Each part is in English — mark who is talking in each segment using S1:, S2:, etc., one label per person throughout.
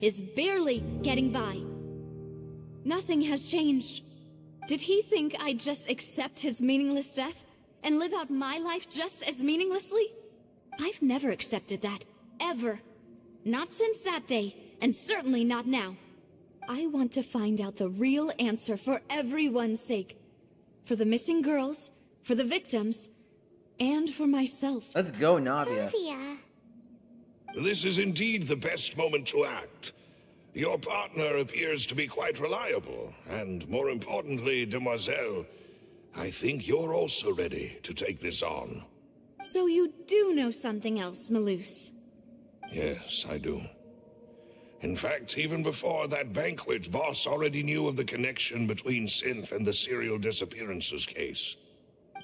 S1: is barely getting by. Nothing has changed. Did he think I'd just accept his meaningless death and live out my life just as meaninglessly? I've never accepted that, ever. Not since that day, and certainly not now. I want to find out the real answer for everyone's sake. For the missing girls, for the victims, and for myself.
S2: Let's go, Navia.
S3: This is indeed the best moment to act. Your partner appears to be quite reliable, and more importantly, Demoiselle, I think you're also ready to take this on.
S1: So you do know something else, Malus?
S3: Yes, I do. In fact, even before that banquet, Boss already knew of the connection between Synth and the serial disappearances case.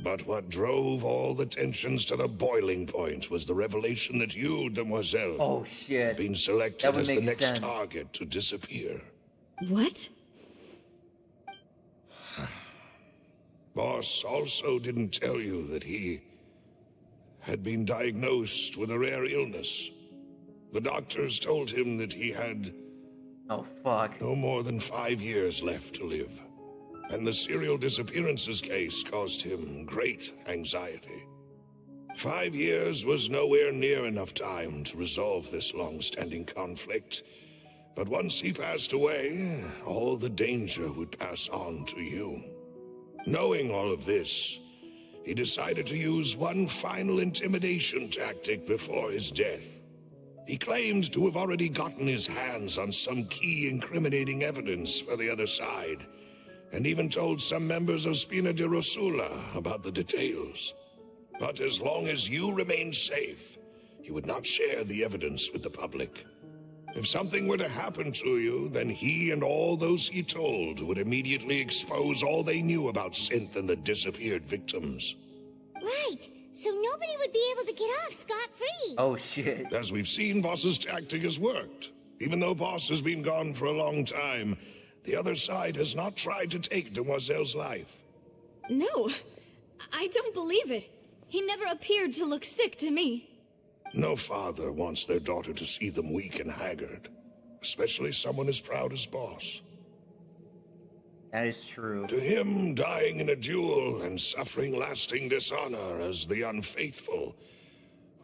S3: But what drove all the tensions to the boiling point was the revelation that you, Demoiselle,
S2: Oh shit.
S3: have been selected
S2: That would
S3: as the
S2: make
S3: next
S2: sense.
S3: target to disappear.
S1: What?
S3: Boss also didn't tell you that he had been diagnosed with a rare illness. The doctors told him that he had
S2: Oh fuck.
S3: no more than 5 years left to live. And the serial disappearances case caused him great anxiety. 5 years was nowhere near enough time to resolve this long-standing conflict. But once he passed away, all the danger would pass on to you. Knowing all of this, he decided to use one final intimidation tactic before his death. He claimed to have already gotten his hands on some key incriminating evidence for the other side, and even told some members of Spina di Rosula about the details. But as long as you remained safe, he would not share the evidence with the public. If something were to happen to you, then he and all those he told would immediately expose all they knew about Synth and the disappeared victims.
S4: Right, so nobody would be able to get off scot-free.
S2: Oh shit.
S3: As we've seen, Boss's tactic has worked. Even though Boss has been gone for a long time, the other side has not tried to take Demoiselle's life.
S1: No, I don't believe it. He never appeared to look sick to me.
S3: No father wants their daughter to see them weak and haggard, especially someone as proud as Boss.
S2: That is true.
S3: To him, dying in a duel and suffering lasting dishonor as the unfaithful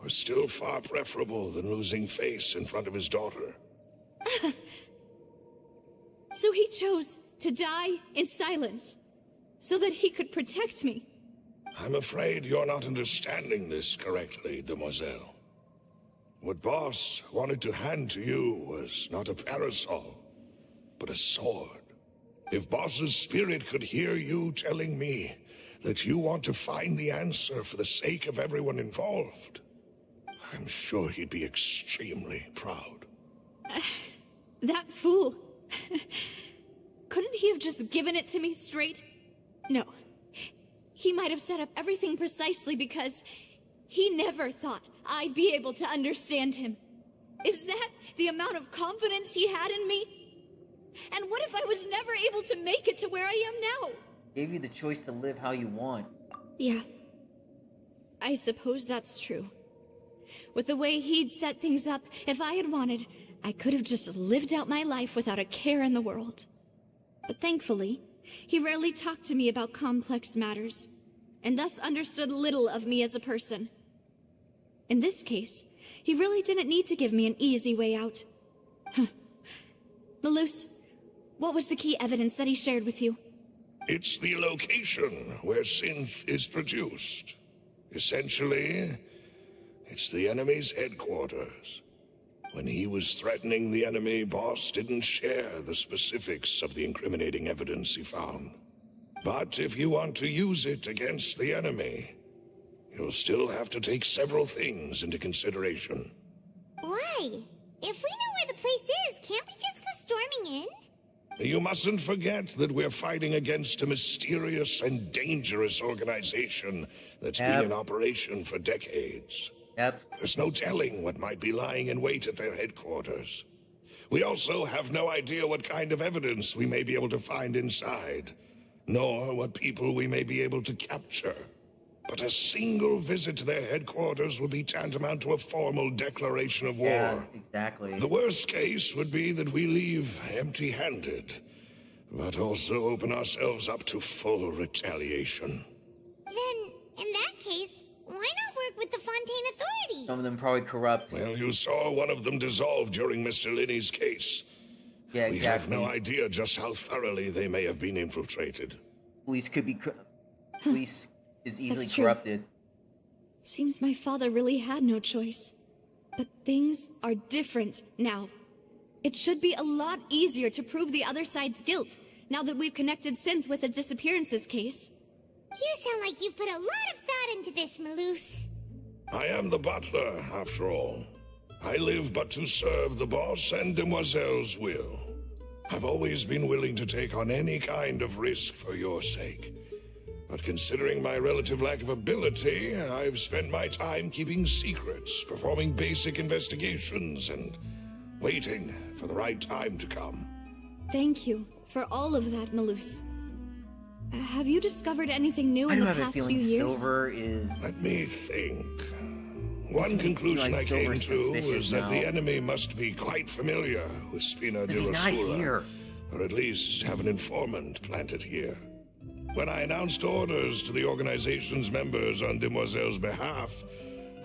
S3: were still far preferable than losing face in front of his daughter.
S1: So he chose to die in silence, so that he could protect me.
S3: I'm afraid you're not understanding this correctly, Demoiselle. What Boss wanted to hand to you was not a parasol, but a sword. If Boss's spirit could hear you telling me that you want to find the answer for the sake of everyone involved, I'm sure he'd be extremely proud.
S1: That fool. Couldn't he have just given it to me straight? No. He might have set up everything precisely because he never thought I'd be able to understand him. Is that the amount of confidence he had in me? And what if I was never able to make it to where I am now?
S2: Gave you the choice to live how you want.
S1: Yeah. I suppose that's true. With the way he'd set things up, if I had wanted, I could have just lived out my life without a care in the world. But thankfully, he rarely talked to me about complex matters, and thus understood little of me as a person. In this case, he really didn't need to give me an easy way out. Malus, what was the key evidence that he shared with you?
S3: It's the location where Synth is produced. Essentially, it's the enemy's headquarters. When he was threatening the enemy, Boss didn't share the specifics of the incriminating evidence he found. But if you want to use it against the enemy, you'll still have to take several things into consideration.
S4: Why? If we know where the place is, can't we just go storming in?
S3: You mustn't forget that we're fighting against a mysterious and dangerous organization that's been in operation for decades.
S2: Yep.
S3: There's no telling what might be lying in wait at their headquarters. We also have no idea what kind of evidence we may be able to find inside, nor what people we may be able to capture. But a single visit to their headquarters would be tantamount to a formal declaration of war.
S2: Yeah, exactly.
S3: The worst case would be that we leave empty-handed, but also open ourselves up to full retaliation.
S4: Then, in that case, why not work with the Fontaine authorities?
S2: Some of them probably corrupt.
S3: Well, you saw one of them dissolve during Mr. Linney's case.
S2: Yeah,
S3: We
S2: exactly.
S3: have no idea just how thoroughly they may have been infiltrated.
S2: Police could be. Police is easily
S1: That's true.
S2: corrupted.
S1: Seems my father really had no choice. But things are different now. It should be a lot easier to prove the other side's guilt, now that we've connected Synth with the disappearances case.
S4: You sound like you've put a lot of thought into this, Maloose.
S3: I am the butler, after all. I live but to serve the boss and Demoiselle's will. I've always been willing to take on any kind of risk for your sake. But considering my relative lack of ability, I've spent my time keeping secrets, performing basic investigations, and waiting for the right time to come.
S1: Thank you for all of that, Maloose. Have you discovered anything new
S2: I
S1: in
S2: do
S1: the
S2: have a
S1: past
S2: feeling
S1: few years?
S2: Silver is.
S3: Let me think.
S2: Makes
S3: One
S2: me
S3: conclusion
S2: like
S3: I came
S2: Silver's
S3: to
S2: suspicious
S3: was that
S2: now.
S3: the enemy must be quite familiar with Spina di
S2: Because he's not
S3: Rosula,
S2: here.
S3: or at least have an informant planted here. When I announced orders to the organization's members on Demoiselle's behalf,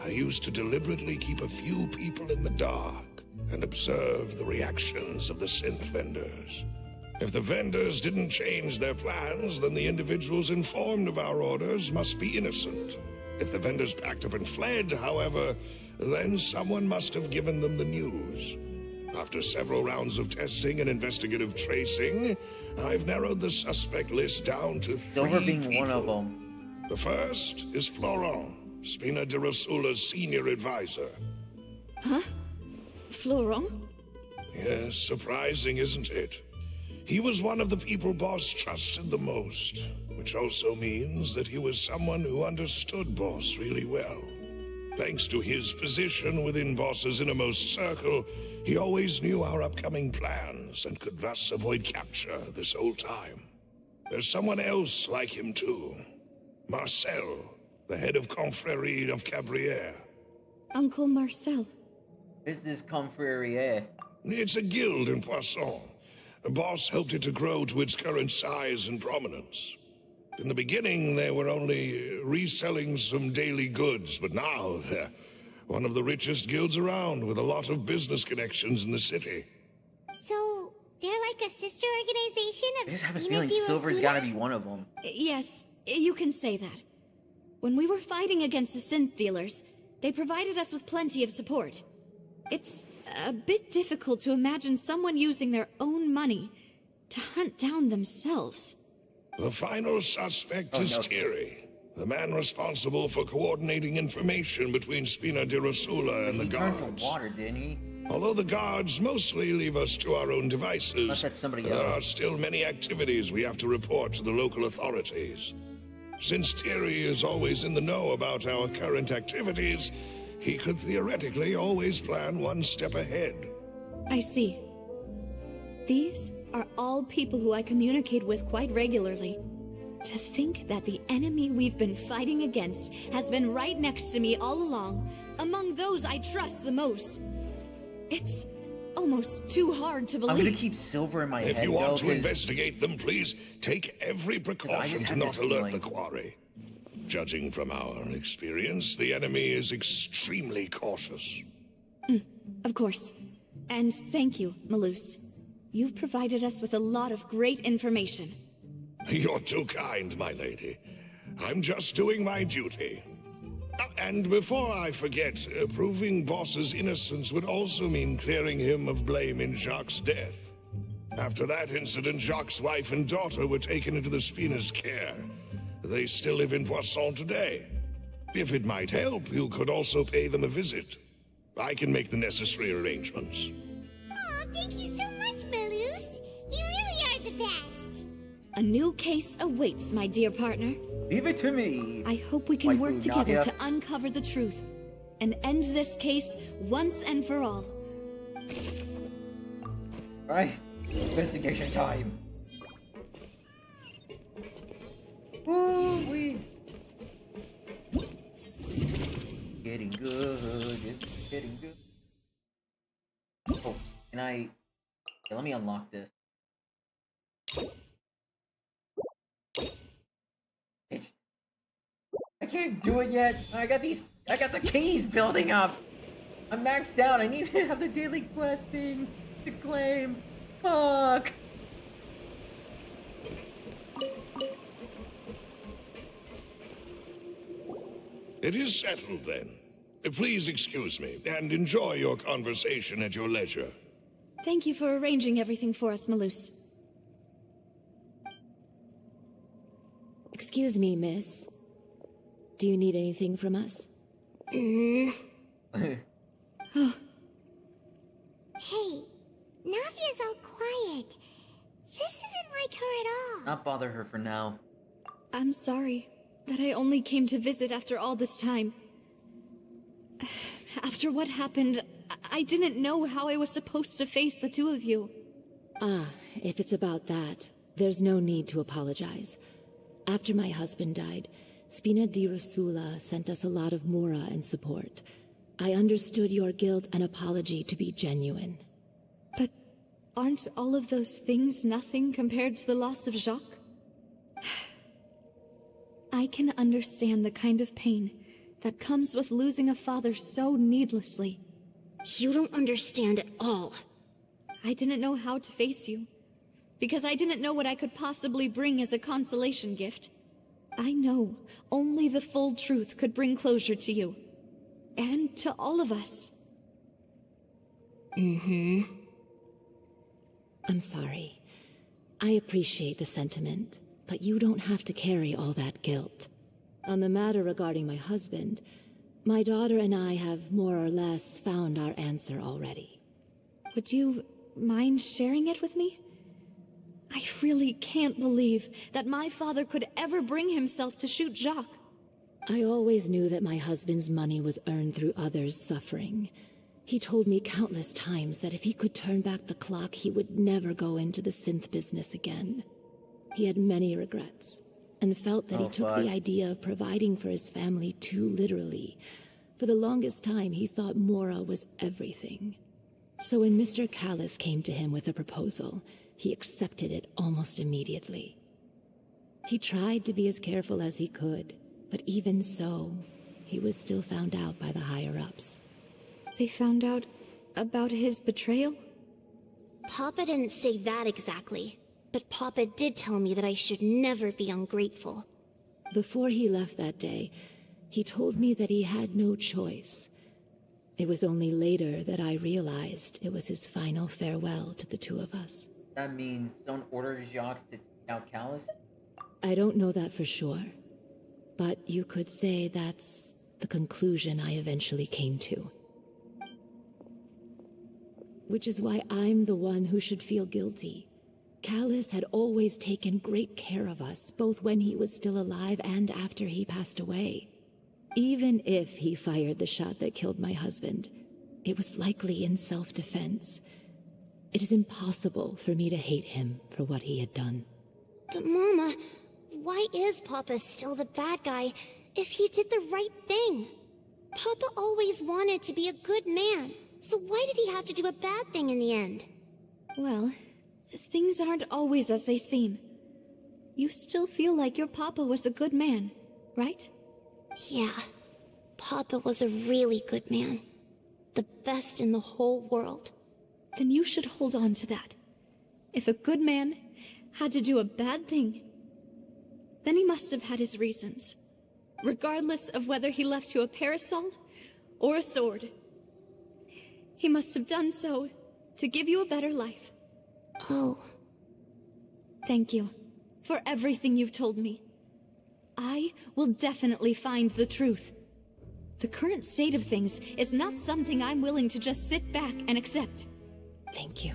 S3: I used to deliberately keep a few people in the dark and observe the reactions of the synth vendors. If the vendors didn't change their plans, then the individuals informed of our orders must be innocent. If the vendors packed up and fled, however, then someone must have given them the news. After several rounds of testing and investigative tracing, I've narrowed the suspect list down to 3
S2: Silver being
S3: people.
S2: one of them.
S3: The first is Florent, Spina di Rosula's senior advisor.
S1: Florent?
S3: Yes, surprising, isn't it? He was one of the people Boss trusted the most, which also means that he was someone who understood Boss really well. Thanks to his position within Boss's innermost circle, he always knew our upcoming plans and could thus avoid capture this whole time. There's someone else like him too. Marcel, the head of Confrérie of Cabrières.
S1: Uncle Marcel.
S2: Is this Confrérie?
S3: It's a guild in Poisson. Boss helped it to grow to its current size and prominence. In the beginning, they were only reselling some daily goods, but now they're one of the richest guilds around, with a lot of business connections in the city.
S4: So, they're like a sister organization of
S2: I just have a
S4: Spina
S2: feeling
S4: di
S2: Silver's
S4: Rosula?
S2: gotta be one of them.
S1: Yes, you can say that. When we were fighting against the synth dealers, they provided us with plenty of support. It's a bit difficult to imagine someone using their own money to hunt down themselves.
S3: The final suspect
S2: Oh,
S3: is
S2: no.
S3: Thierry, the man responsible for coordinating information between Spina di Rosula and
S2: He
S3: the
S2: turned
S3: guards.
S2: to water, didn't he?
S3: Although the guards mostly leave us to our own devices,
S2: Unless that's somebody
S3: there are
S2: else.
S3: still many activities we have to report to the local authorities. Since Thierry is always in the know about our current activities, he could theoretically always plan one step ahead.
S1: I see. These are all people who I communicate with quite regularly. To think that the enemy we've been fighting against has been right next to me all along, among those I trust the most. It's almost too hard to believe.
S2: I'm gonna keep Silver in my
S3: If
S2: head,
S3: you want
S2: though,
S3: to
S2: 'cause
S3: investigate them, please take every precaution
S2: just
S3: to
S2: have
S3: not
S2: this
S3: alert
S2: feeling.
S3: the quarry. Judging from our experience, the enemy is extremely cautious.
S1: Of course. And thank you, Maloose. You've provided us with a lot of great information.
S3: You're too kind, my lady. I'm just doing my duty. And before I forget, proving Boss's innocence would also mean clearing him of blame in Jacques' death. After that incident, Jacques' wife and daughter were taken into the Spina's care. They still live in Poisson today. If it might help, you could also pay them a visit. I can make the necessary arrangements.
S4: Aw, thank you so much, Maloose. You really are the best.
S1: A new case awaits, my dear partner.
S2: leave it to me.
S1: I hope we can
S2: Waifu
S1: work together
S2: Nadia.
S1: to uncover the truth and end this case once and for all.
S2: Alright, investigation time. Woo-wee. getting good. It's getting good. Oh, can I... Yeah, let me unlock this. Bitch. I can't do it yet. I got the keys building up. I'm maxed out. I need to have the daily questing to claim. Fuck.
S3: It is settled then. Please excuse me, and enjoy your conversation at your leisure.
S1: Thank you for arranging everything for us, Malus.
S5: Excuse me, miss. Do you need anything from us?
S4: Hey, Navia's all quiet. This isn't like her at all.
S2: Not bother her for now.
S1: I'm sorry that I only came to visit after all this time. After what happened, I didn't know how I was supposed to face the two of you.
S5: Ah, if it's about that, there's no need to apologize. After my husband died, Spina di Rusula sent us a lot of mora and support. I understood your guilt and apology to be genuine.
S1: But aren't all of those things nothing compared to the loss of Jacques? I can understand the kind of pain that comes with losing a father so needlessly.
S6: You don't understand at all.
S1: I didn't know how to face you, because I didn't know what I could possibly bring as a consolation gift. I know only the full truth could bring closure to you, and to all of us.
S5: I'm sorry. I appreciate the sentiment, but you don't have to carry all that guilt. On the matter regarding my husband, my daughter and I have more or less found our answer already.
S1: Would you mind sharing it with me? I really can't believe that my father could ever bring himself to shoot Jacques.
S5: I always knew that my husband's money was earned through others' suffering. He told me countless times that if he could turn back the clock, he would never go into the synth business again. He had many regrets, and felt that he took the idea of providing for his family too literally. For the longest time, he thought Mora was everything. So when Mr. Callis came to him with a proposal, he accepted it almost immediately. He tried to be as careful as he could, but even so, he was still found out by the higher-ups.
S1: They found out about his betrayal?
S6: Papa didn't say that exactly, but Papa did tell me that I should never be ungrateful.
S5: Before he left that day, he told me that he had no choice. It was only later that I realized it was his final farewell to the two of us.
S2: That means someone ordered Jacques to take out Callus?
S5: I don't know that for sure, but you could say that's the conclusion I eventually came to. Which is why I'm the one who should feel guilty. Callus had always taken great care of us, both when he was still alive and after he passed away. Even if he fired the shot that killed my husband, it was likely in self-defense. It is impossible for me to hate him for what he had done.
S6: But Mama, why is Papa still the bad guy if he did the right thing? Papa always wanted to be a good man, so why did he have to do a bad thing in the end?
S1: Well, things aren't always as they seem. You still feel like your papa was a good man, right?
S6: Yeah, Papa was a really good man. The best in the whole world.
S1: Then you should hold on to that. If a good man had to do a bad thing, then he must have had his reasons. Regardless of whether he left you a parasol or a sword. He must have done so to give you a better life.
S6: Oh.
S1: Thank you for everything you've told me. I will definitely find the truth. The current state of things is not something I'm willing to just sit back and accept.
S5: Thank you.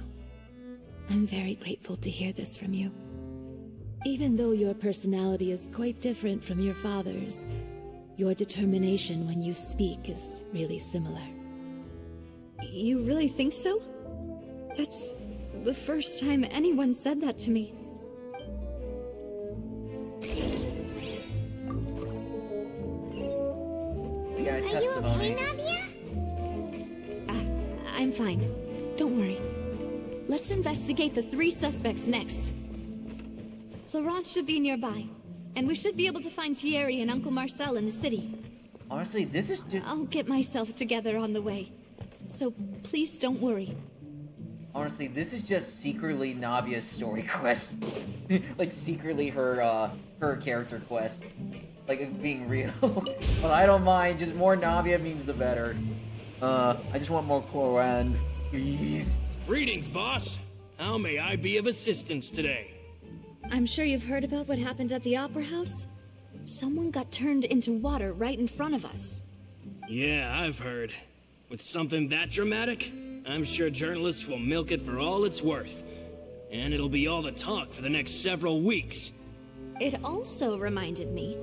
S5: I'm very grateful to hear this from you. Even though your personality is quite different from your father's, your determination when you speak is really similar.
S1: You really think so? That's the first time anyone said that to me.
S2: Yeah,
S4: Are you
S2: testimony.
S4: okay, Navia?
S1: I'm fine. Don't worry. Let's investigate the 3 suspects next. Florent should be nearby, and we should be able to find Thierry and Uncle Marcel in the city.
S2: Honestly, this is just...
S1: I'll get myself together on the way, so please don't worry.
S2: Honestly, this is just secretly Navia's story quest. Like, secretly her character quest. Like, it being real. But I don't mind, just more Navia means the better. I just want more Chlorand. Please.
S7: Greetings, boss. How may I be of assistance today?
S1: I'm sure you've heard about what happened at the Opera House. Someone got turned into water right in front of us.
S7: Yeah, I've heard. With something that dramatic, I'm sure journalists will milk it for all it's worth. And it'll be all the talk for the next several weeks.
S1: It also reminded me,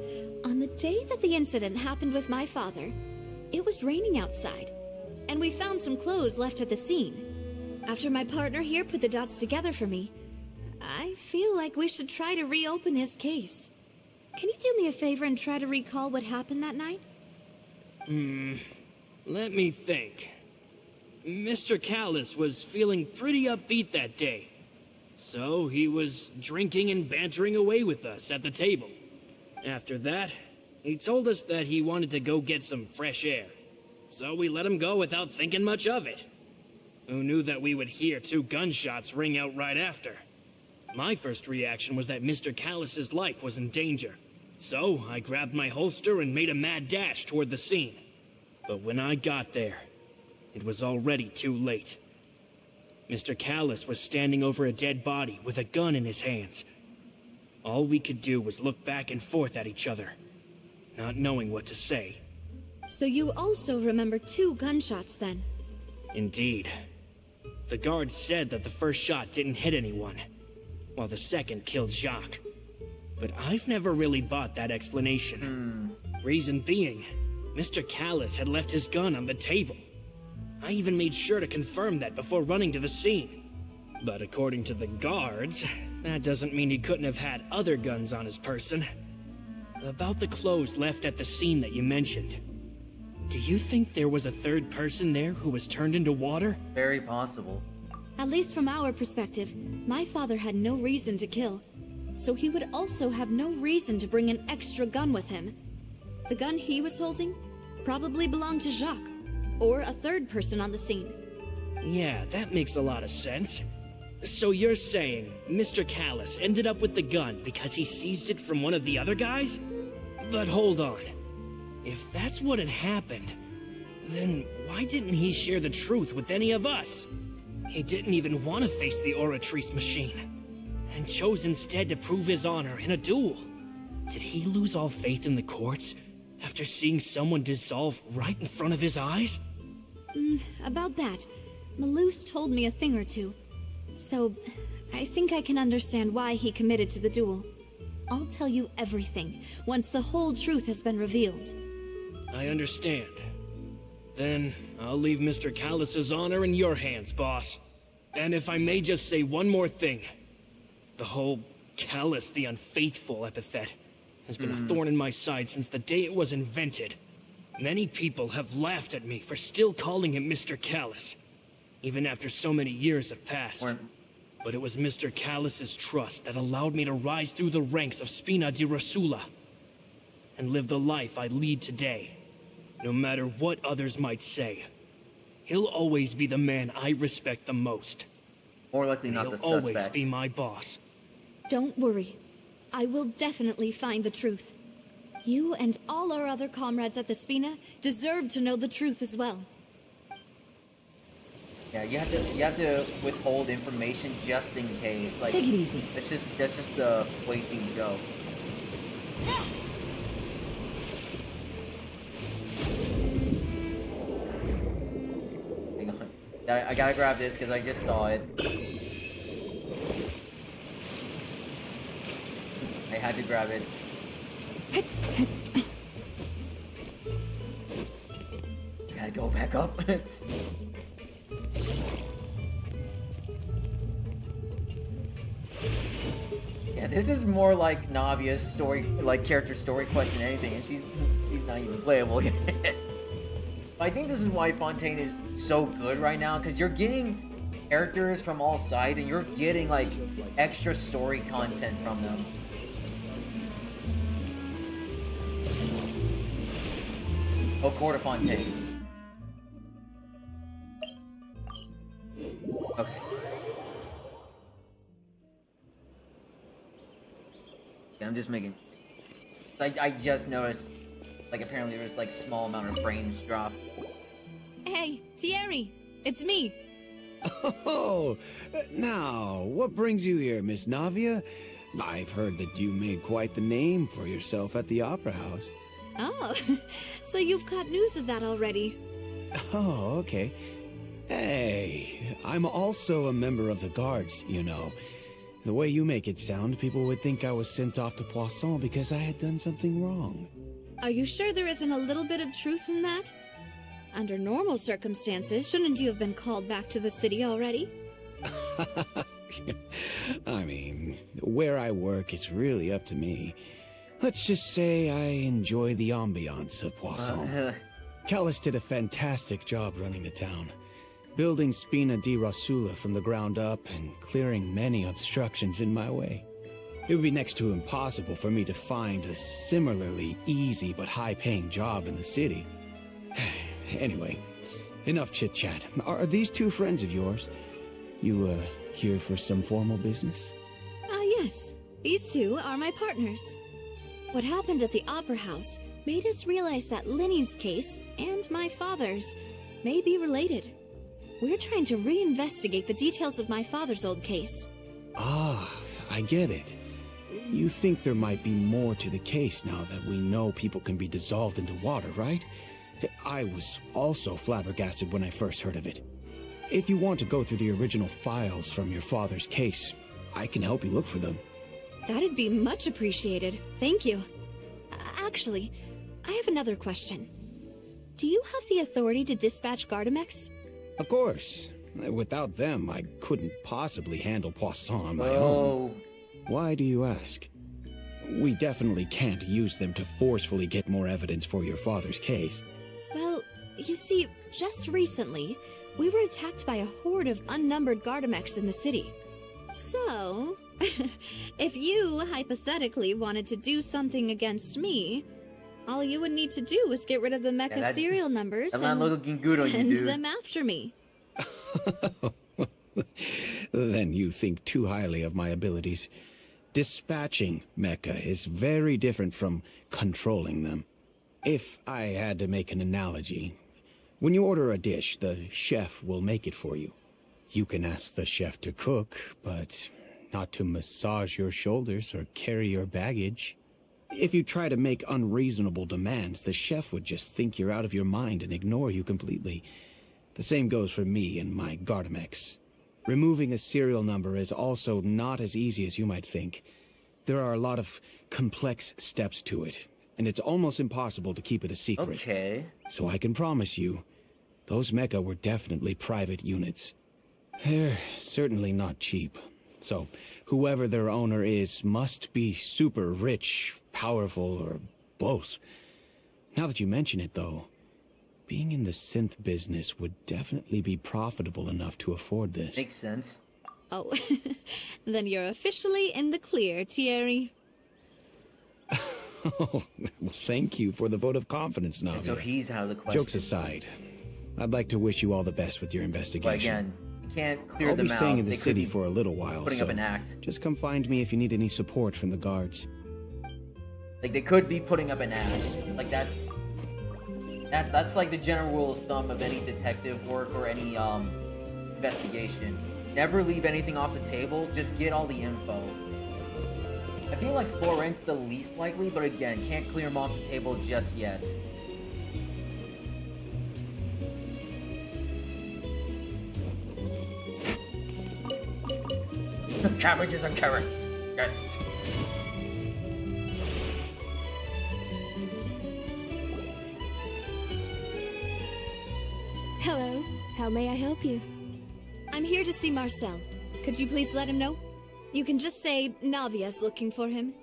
S1: on the day that the incident happened with my father, it was raining outside, and we found some clothes left at the scene. After my partner here put the dots together for me, I feel like we should try to reopen his case. Can you do me a favor and try to recall what happened that night?
S7: Let me think. Mr. Callis was feeling pretty upbeat that day. So he was drinking and bantering away with us at the table. After that, he told us that he wanted to go get some fresh air. So we let him go without thinking much of it. Who knew that we would hear 2 gunshots ring out right after? My first reaction was that Mr. Callis's life was in danger. So I grabbed my holster and made a mad dash toward the scene. But when I got there, it was already too late. Mr. Callis was standing over a dead body with a gun in his hands. All we could do was look back and forth at each other, not knowing what to say.
S1: So you also remember 2 gunshots then?
S7: Indeed. The guards said that the first shot didn't hit anyone, while the second killed Jacques. But I've never really bought that explanation. Reason being, Mr. Callis had left his gun on the table. I even made sure to confirm that before running to the scene. But according to the guards, that doesn't mean he couldn't have had other guns on his person. About the clothes left at the scene that you mentioned. Do you think there was a third person there who was turned into water?
S2: Very possible.
S1: At least from our perspective, my father had no reason to kill. So he would also have no reason to bring an extra gun with him. The gun he was holding probably belonged to Jacques, or a third person on the scene.
S7: Yeah, that makes a lot of sense. So you're saying Mr. Callis ended up with the gun because he seized it from one of the other guys? But hold on. If that's what had happened, then why didn't he share the truth with any of us? He didn't even want to face the Oratrice machine, and chose instead to prove his honor in a duel. Did he lose all faith in the courts after seeing someone dissolve right in front of his eyes?
S1: About that, Malus told me a thing or two. So, I think I can understand why he committed to the duel. I'll tell you everything, once the whole truth has been revealed.
S7: I understand. Then, I'll leave Mr. Callis's honor in your hands, boss. And if I may just say one more thing. The whole Callis the Unfaithful epithet has been a thorn in my side since the day it was invented. Many people have laughed at me for still calling him Mr. Callis, even after so many years have passed. But it was Mr. Callis's trust that allowed me to rise through the ranks of Spina di Rosula and live the life I lead today. No matter what others might say, he'll always be the man I respect the most.
S2: More likely not
S7: He'll
S2: the suspect.
S7: always be my boss.
S1: Don't worry. I will definitely find the truth. You and all our other comrades at the Spina deserve to know the truth as well.
S2: Yeah, you have to withhold information just in case. Like,
S5: Take it easy.
S2: That's just the way things go. Hang on. I gotta grab this because I just saw it. I had to grab it. Gotta go back up. Yeah, this is more like Navia's story, like character story quest than anything, and she's not even playable yet. I think this is why Fontaine is so good right now, because you're getting characters from all sides and you're getting like extra story content from them. Oh, Court of Fontaine. Okay. Yeah, I'm just making... I just noticed, like, apparently there was, like, small amount of frames dropped.
S1: Hey, Thierry, it's me.
S8: Oh, now, what brings you here, Miss Navia? I've heard that you made quite the name for yourself at the Opera House.
S1: Oh, so you've got news of that already.
S8: Oh, okay. Hey, I'm also a member of the Guards, you know. The way you make it sound, people would think I was sent off to Poisson because I had done something wrong.
S1: Are you sure there isn't a little bit of truth in that? Under normal circumstances, shouldn't you have been called back to the city already?
S8: I mean, where I work is really up to me. Let's just say I enjoy the ambiance of Poisson. Callis did a fantastic job running the town, building Spina di Rosula from the ground up and clearing many obstructions in my way. It would be next to impossible for me to find a similarly easy but high-paying job in the city. Anyway, enough chit-chat. Are these two friends of yours? You, here for some formal business?
S1: Yes. These two are my partners. What happened at the Opera House made us realize that Linny's case and my father's may be related. We're trying to reinvestigate the details of my father's old case.
S8: Ah, I get it. You think there might be more to the case now that we know people can be dissolved into water, right? I was also flabbergasted when I first heard of it. If you want to go through the original files from your father's case, I can help you look for them.
S1: That'd be much appreciated. Thank you. Actually, I have another question. Do you have the authority to dispatch Gardamex?
S8: Of course. Without them, I couldn't possibly handle Poisson on my
S2: Oh.
S8: own. Why do you ask? We definitely can't use them to forcefully get more evidence for your father's case.
S1: Well, you see, just recently, we were attacked by a horde of unnumbered Gardamex in the city. So, if you hypothetically wanted to do something against me, all you would need to do is get rid of the mecha serial numbers and send them after me.
S8: Then you think too highly of my abilities. Dispatching mecha is very different from controlling them. If I had to make an analogy, when you order a dish, the chef will make it for you. You can ask the chef to cook, but not to massage your shoulders or carry your baggage. If you try to make unreasonable demands, the chef would just think you're out of your mind and ignore you completely. The same goes for me and my Gardamex. Removing a serial number is also not as easy as you might think. There are a lot of complex steps to it, and it's almost impossible to keep it a secret.
S2: Okay.
S8: So I can promise you, those mecha were definitely private units. They're certainly not cheap. So, whoever their owner is must be super rich, powerful, or both. Now that you mention it, though, being in the synth business would definitely be profitable enough to afford this.
S2: Makes sense.
S1: Oh, then you're officially in the clear, Thierry.
S8: Oh, well, thank you for the vote of confidence, Navia.
S2: So he's out of the question.
S8: Jokes aside, I'd like to wish you all the best with your investigation.
S2: But again, you can't clear
S8: I'll
S2: them
S8: be
S2: out.
S8: staying in the
S2: They could
S8: city
S2: be
S8: for a little while,
S2: putting
S8: so
S2: up an act.
S8: just come find me if you need any support from the guards.
S2: Like, they could be putting up an act. Like, that's like the general rule of thumb of any detective work or any investigation. Never leave anything off the table, just get all the info. I feel like Florent's the least likely, but again, can't clear him off the table just yet. Cabbages and carrots. Yes.
S9: Hello, how may I help you?
S1: I'm here to see Marcel. Could you please let him know? You can just say Navia's looking for him.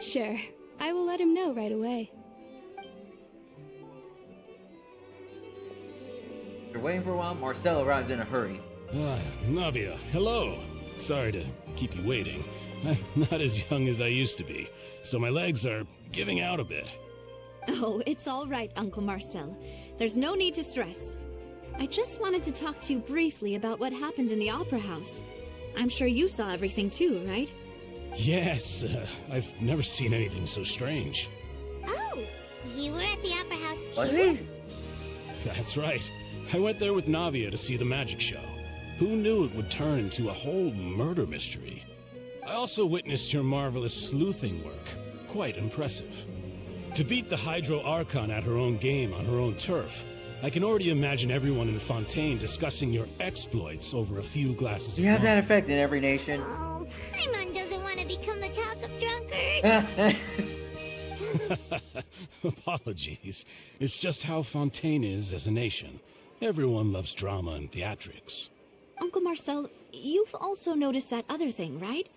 S9: Sure, I will let him know right away.
S2: waiting for a while, Marcel arrives in a hurry.
S10: Navia, hello. Sorry to keep you waiting. I'm not as young as I used to be, so my legs are giving out a bit.
S1: Oh, it's all right, Uncle Marcel. There's no need to stress. I just wanted to talk to you briefly about what happened in the Opera House. I'm sure you saw everything too, right?
S10: Yes, I've never seen anything so strange.
S4: Oh, you were at the Opera House too?
S2: Was he?
S10: That's right. I went there with Navia to see the magic show. Who knew it would turn into a whole murder mystery? I also witnessed your marvelous sleuthing work. Quite impressive. To beat the Hydro Archon at her own game on her own turf, I can already imagine everyone in Fontaine discussing your exploits over a few glasses of
S2: You have that
S10: wine.
S2: effect in every nation.
S4: Oh, Paimon doesn't want to become the talk of drunkards.
S10: Apologies. It's just how Fontaine is as a nation. Everyone loves drama and theatrics.
S1: Uncle Marcel, you've also noticed that other thing, right?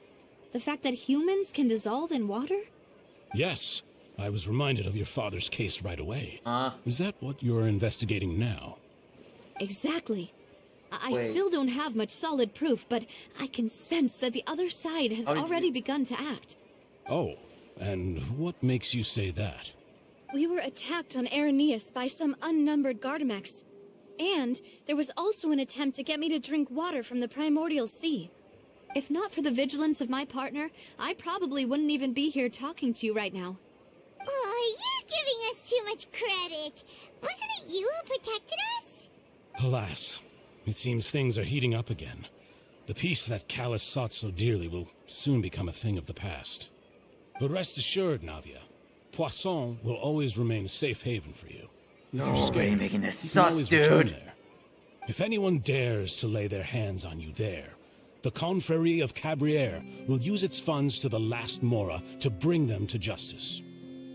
S1: The fact that humans can dissolve in water?
S10: Yes, I was reminded of your father's case right away.
S2: Huh?
S10: Is that what you're investigating now?
S1: Exactly. I
S2: Wait.
S1: still don't have much solid proof, but I can sense that the other side has
S2: How did
S1: already
S2: you-
S1: begun to act.
S10: Oh, and what makes you say that?
S1: We were attacked on Araneus by some unnumbered Gardamex. And there was also an attempt to get me to drink water from the primordial sea. If not for the vigilance of my partner, I probably wouldn't even be here talking to you right now.
S4: Oh, you're giving us too much credit. Wasn't it you who protected us?
S10: Alas, it seems things are heating up again. The peace that Callus sought so dearly will soon become a thing of the past. But rest assured, Navia, Poisson will always remain a safe haven for you. If you're
S2: Already
S10: scared,
S2: making this
S10: you can
S2: sus,
S10: always return
S2: dude.
S10: there. If anyone dares to lay their hands on you there, the Confrérie of Cabrières will use its funds to the last Mora to bring them to justice.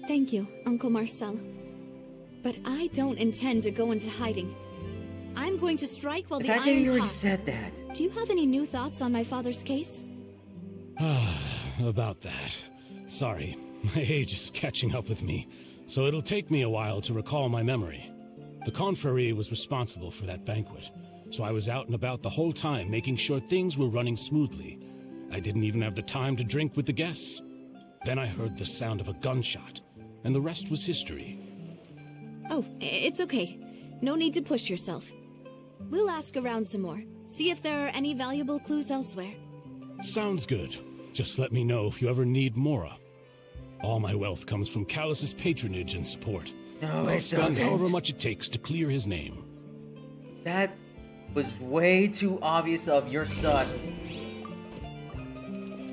S1: Thank you, Uncle Marcel. But I don't intend to go into hiding. I'm going to strike while
S2: The
S1: the
S2: fact that
S1: iron's
S2: you already
S1: hot.
S2: said that.
S1: Do you have any new thoughts on my father's case?
S10: About that. Sorry, my age is catching up with me, so it'll take me a while to recall my memory. The Confrérie was responsible for that banquet, so I was out and about the whole time making sure things were running smoothly. I didn't even have the time to drink with the guests. Then I heard the sound of a gunshot, and the rest was history.
S1: Oh, it's okay. No need to push yourself. We'll ask around some more. See if there are any valuable clues elsewhere.
S10: Sounds good. Just let me know if you ever need Mora. All my wealth comes from Callus's patronage and support.
S2: No,
S10: I'll
S2: it
S10: spend however
S2: doesn't.
S10: much it takes to clear his name.
S2: That was way too obvious of your sus.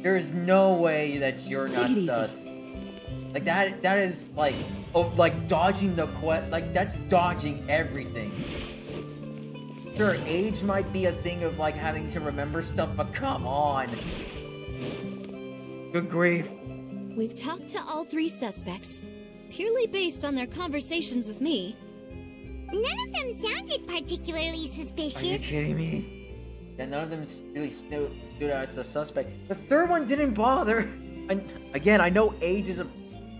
S2: There's no way that you're
S1: Take
S2: not
S1: it easy.
S2: sus. Like that is like like dodging the like that's dodging everything. Sure, age might be a thing of like having to remember stuff, but come on. Good grief.
S1: We've talked to all three suspects, purely based on their conversations with me.
S4: None of them sounded particularly
S2: Are you
S4: suspicious.
S2: kidding me? Yeah, none of them really stood out as a suspect. The third one didn't bother. And again, I know age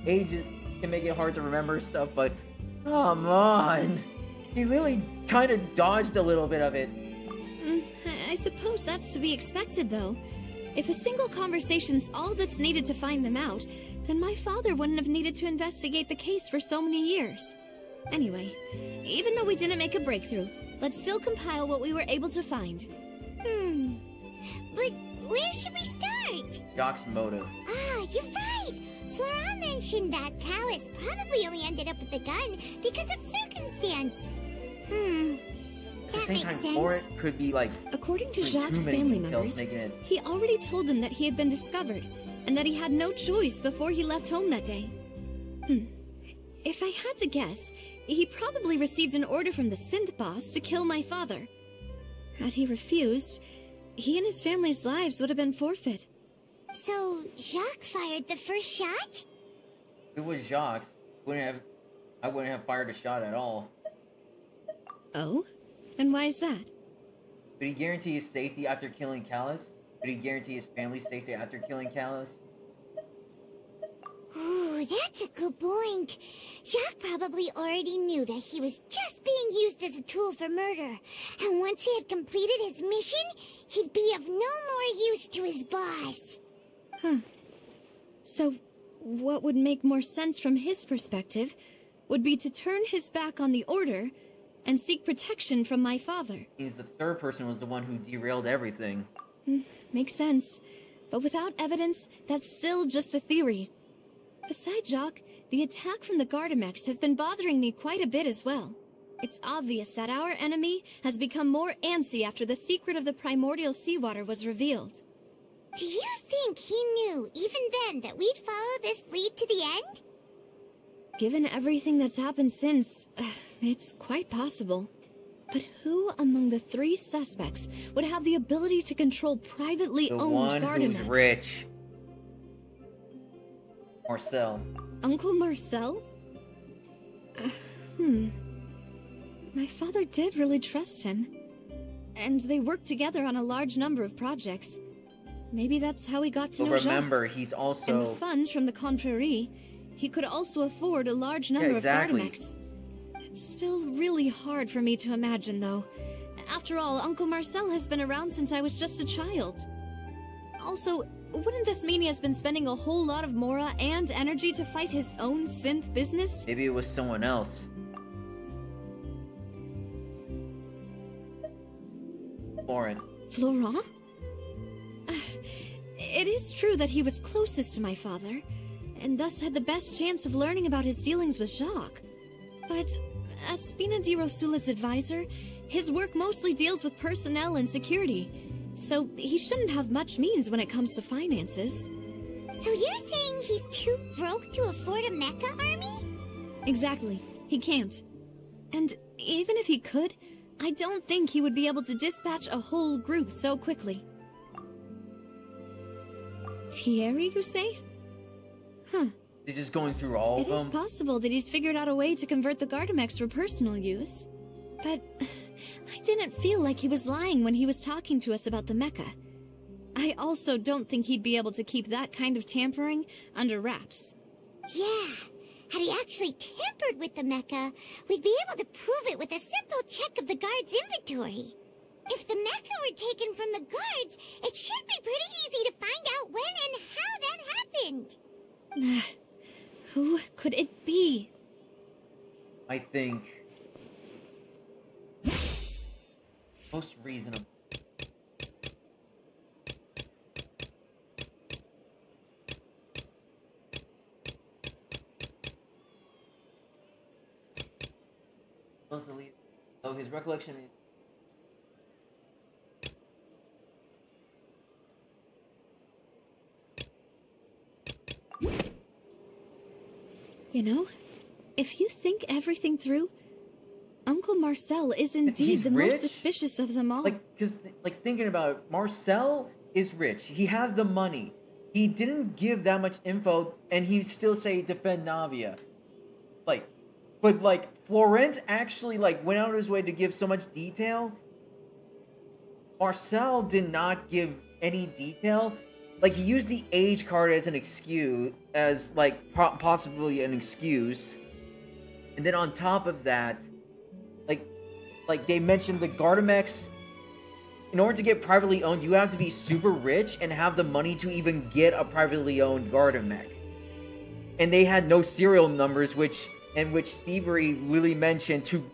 S2: can make it hard to remember stuff, but come on. He literally kind of dodged a little bit of it.
S1: I suppose that's to be expected, though. If a single conversation's all that's needed to find them out, then my father wouldn't have needed to investigate the case for so many years. Anyway, even though we didn't make a breakthrough, let's still compile what we were able to find.
S4: But where should we start?
S2: Jock's motive.
S4: Ah, you're right. Flora mentioned that Callus probably only ended up with the gun because of circumstance.
S2: At the
S4: That
S2: same
S4: makes
S2: time,
S4: sense.
S2: Flora could be like
S1: According to
S2: putting too
S1: Jacques'
S2: many
S1: family
S2: details,
S1: members,
S2: making it.
S1: he already told them that he had been discovered, and that he had no choice before he left home that day. If I had to guess, he probably received an order from the synth boss to kill my father. Had he refused, he and his family's lives would have been forfeit.
S4: So, Jacques fired the first shot?
S2: If it was Jock's, I wouldn't have fired a shot at all.
S1: Oh? And why is that?
S2: Could he guarantee his safety after killing Callus? Could he guarantee his family's safety after killing Callus?
S4: Ooh, Oh, that's a good point. Jacques probably already knew that he was just being used as a tool for murder. And once he had completed his mission, he'd be of no more use to his boss.
S1: Huh. So, what would make more sense from his perspective would be to turn his back on the Order and seek protection from my father.
S2: Means the third person was the one who derailed everything.
S1: Makes sense. But without evidence, that's still just a theory. Besides Jacques, the attack from the Gardamex has been bothering me quite a bit as well. It's obvious that our enemy has become more antsy after the secret of the primordial seawater was revealed.
S4: Do you think he knew, even then, that we'd follow this lead to the end?
S1: Given everything that's happened since, it's quite possible. But who among the three suspects would have the ability to control privately
S2: The
S1: owned
S2: one
S1: Gardamex?
S2: who's rich. Marcel.
S1: Uncle Marcel? My father did really trust him. And they worked together on a large number of projects. Maybe that's how he got to
S2: But
S1: know Jacques.
S2: remember, he's also...
S1: And the funds from the Confrérie, he could also afford a large number of Gardamex. It's still really hard for me to imagine, though. After all, Uncle Marcel has been around since I was just a child. Also, wouldn't this mean he has been spending a whole lot of mora and energy to fight his own synth business?
S2: Maybe it was someone else. Florent.
S1: Florent? It is true that he was closest to my father, and thus had the best chance of learning about his dealings with Jacques. But as Spina di Rosula's advisor, his work mostly deals with personnel and security, so he shouldn't have much means when it comes to finances.
S4: So you're saying he's too broke to afford a mecha army?
S1: Exactly. He can't. And even if he could, I don't think he would be able to dispatch a whole group so quickly. Thierry, you say? Huh.
S2: They're just going through all of
S1: It is
S2: them?
S1: possible that he's figured out a way to convert the Gardamex for personal use. But I didn't feel like he was lying when he was talking to us about the mecha. I also don't think he'd be able to keep that kind of tampering under wraps.
S4: Yeah. Had he actually tampered with the mecha, we'd be able to prove it with a simple check of the guard's inventory. If the mecha were taken from the guards, it should be pretty easy to find out when and how that happened.
S1: Who could it be?
S2: I think... most reasonable. Supposedly, oh, his recollection is...
S1: You know, if you think everything through, Uncle Marcel is indeed
S2: He's
S1: the
S2: rich?
S1: most suspicious of them all.
S2: Like, thinking about it, Marcel is rich. He has the money. He didn't give that much info, and he still say defend Navia. But Florent actually, went out of his way to give so much detail. Marcel did not give any detail. He used the age card as an excuse, possibly an excuse. And then on top of that, they mentioned the Gardamex. In order to get privately owned, you have to be super rich and have the money to even get a privately owned Gardamex. And they had no serial numbers, which Thievery Lily mentioned to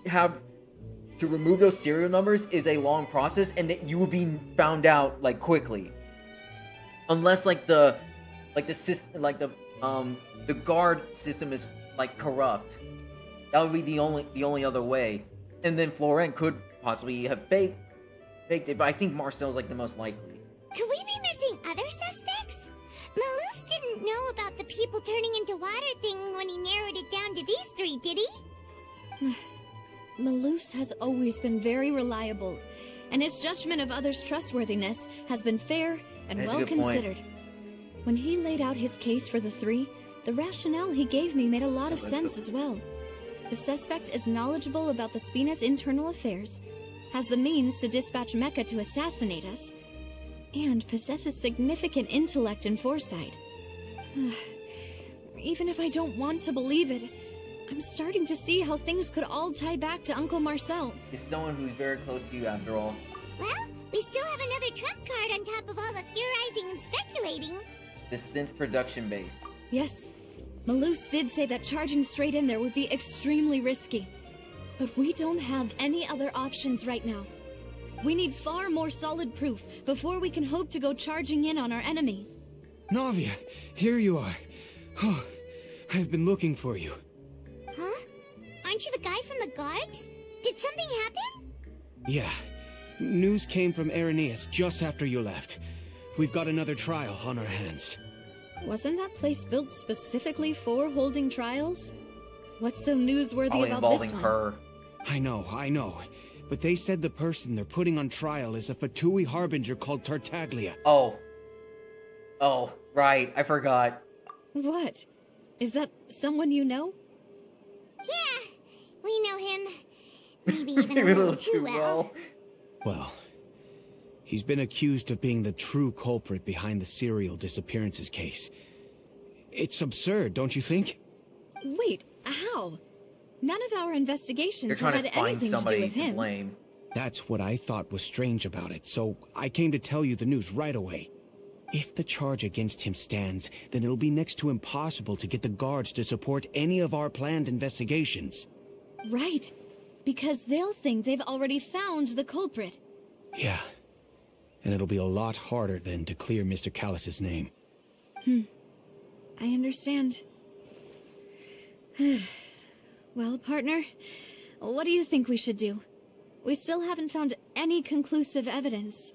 S2: remove those serial numbers is a long process, and that you will be found out quickly. Unless the guard system is corrupt. That would be the only other way. And then Florent could possibly have faked it, but I think Marcel's the most likely.
S4: Could we be missing other suspects? Malus didn't know about the people turning into water thing when he narrowed it down to these three, did he?
S1: Malus has always been very reliable, and his judgment of others' trustworthiness has been fair and
S2: That's a
S1: well
S2: good point.
S1: considered. When he laid out his case for the three, the rationale he gave me made a lot of sense as well. The suspect is knowledgeable about the Spina's internal affairs, has the means to dispatch Mecha to assassinate us, and possesses significant intellect and foresight. Even if I don't want to believe it, I'm starting to see how things could all tie back to Uncle Marcel.
S2: He's someone who's very close to you after all.
S4: Well, we still have another trump card on top of all the theorizing and speculating.
S2: The synth production base.
S1: Yes, Malus did say that charging straight in there would be extremely risky. But we don't have any other options right now. We need far more solid proof before we can hope to go charging in on our enemy.
S8: Navia, here you are. Oh, I've been looking for you.
S4: Huh? Aren't you the guy from the guards? Did something happen?
S8: Yeah. News came from Irenaeus just after you left. We've got another trial on our hands.
S1: Wasn't that place built specifically for holding trials? What's so newsworthy
S2: Probably
S1: about
S2: involving
S1: this one?
S8: I know. But they said the person they're putting on trial is a Fatui harbinger called Tartaglia.
S2: Oh, right. I forgot.
S1: What? Is that someone you know?
S4: Yeah, we know him. Maybe even
S2: Maybe
S4: a little too well.
S8: Well, he's been accused of being the true culprit behind the serial disappearances case. It's absurd, don't you think?
S1: Wait, how? None of our investigations
S2: You're trying
S1: had
S2: to find
S1: anything to do
S2: somebody
S1: with
S2: to
S1: him.
S2: blame.
S8: That's what I thought was strange about it, so I came to tell you the news right away. If the charge against him stands, then it'll be next to impossible to get the guards to support any of our planned investigations.
S1: Right. Because they'll think they've already found the culprit.
S8: Yeah. And it'll be a lot harder then to clear Mr. Callus's name.
S1: I understand. Well, partner, what do you think we should do? We still haven't found any conclusive evidence.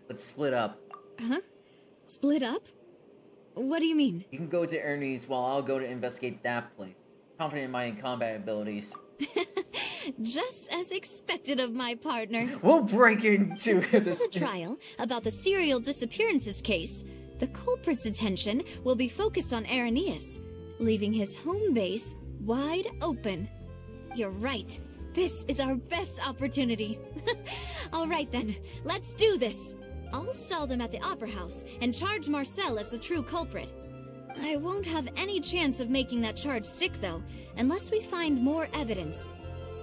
S2: Let's split up.
S1: Huh? Split up? What do you mean?
S2: You can go to Ernie's while I'll go to investigate that place. Confident in my combat abilities.
S1: Just as expected of my partner.
S2: We'll break into
S1: This is a trial about the serial disappearances case. The culprit's attention will be focused on Irenaeus, leaving his home base wide open. You're right. This is our best opportunity. All right then, let's do this. I'll stall them at the Opera House and charge Marcel as the true culprit. I won't have any chance of making that charge stick, though, unless we find more evidence.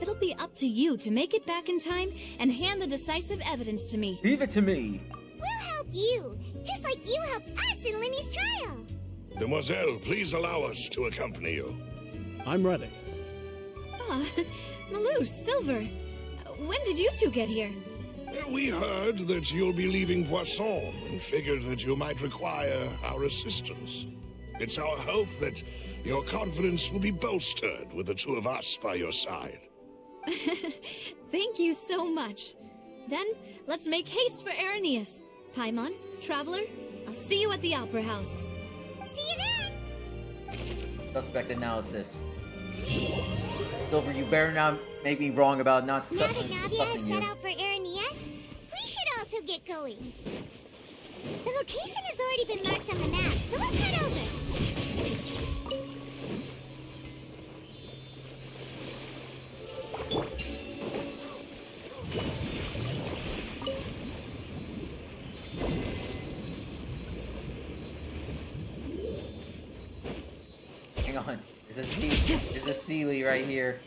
S1: It'll be up to you to make it back in time and hand the decisive evidence to me.
S2: Leave it to me.
S4: We'll help you, just like you helped us in Lenny's trial.
S3: Demoiselle, please allow us to accompany you.
S10: I'm ready.
S1: Ah, Malus, Silver, when did you two get here?
S3: We heard that you'll be leaving Poisson and figured that you might require our assistance. It's our hope that your confidence will be bolstered with the two of us by your side.
S1: Thank you so much. Then, let's make haste for Irenaeus. Paimon, Traveler, I'll see you at the Opera House.
S4: See you then.
S2: Suspect analysis. Silver, you better not make me wrong about not
S4: Now that Navia has
S2: sussing you.
S4: set out for Irenaeus, we should also get going. The location has already been marked on the map, so let's head over.
S2: Hang on. There's a Sealy right here.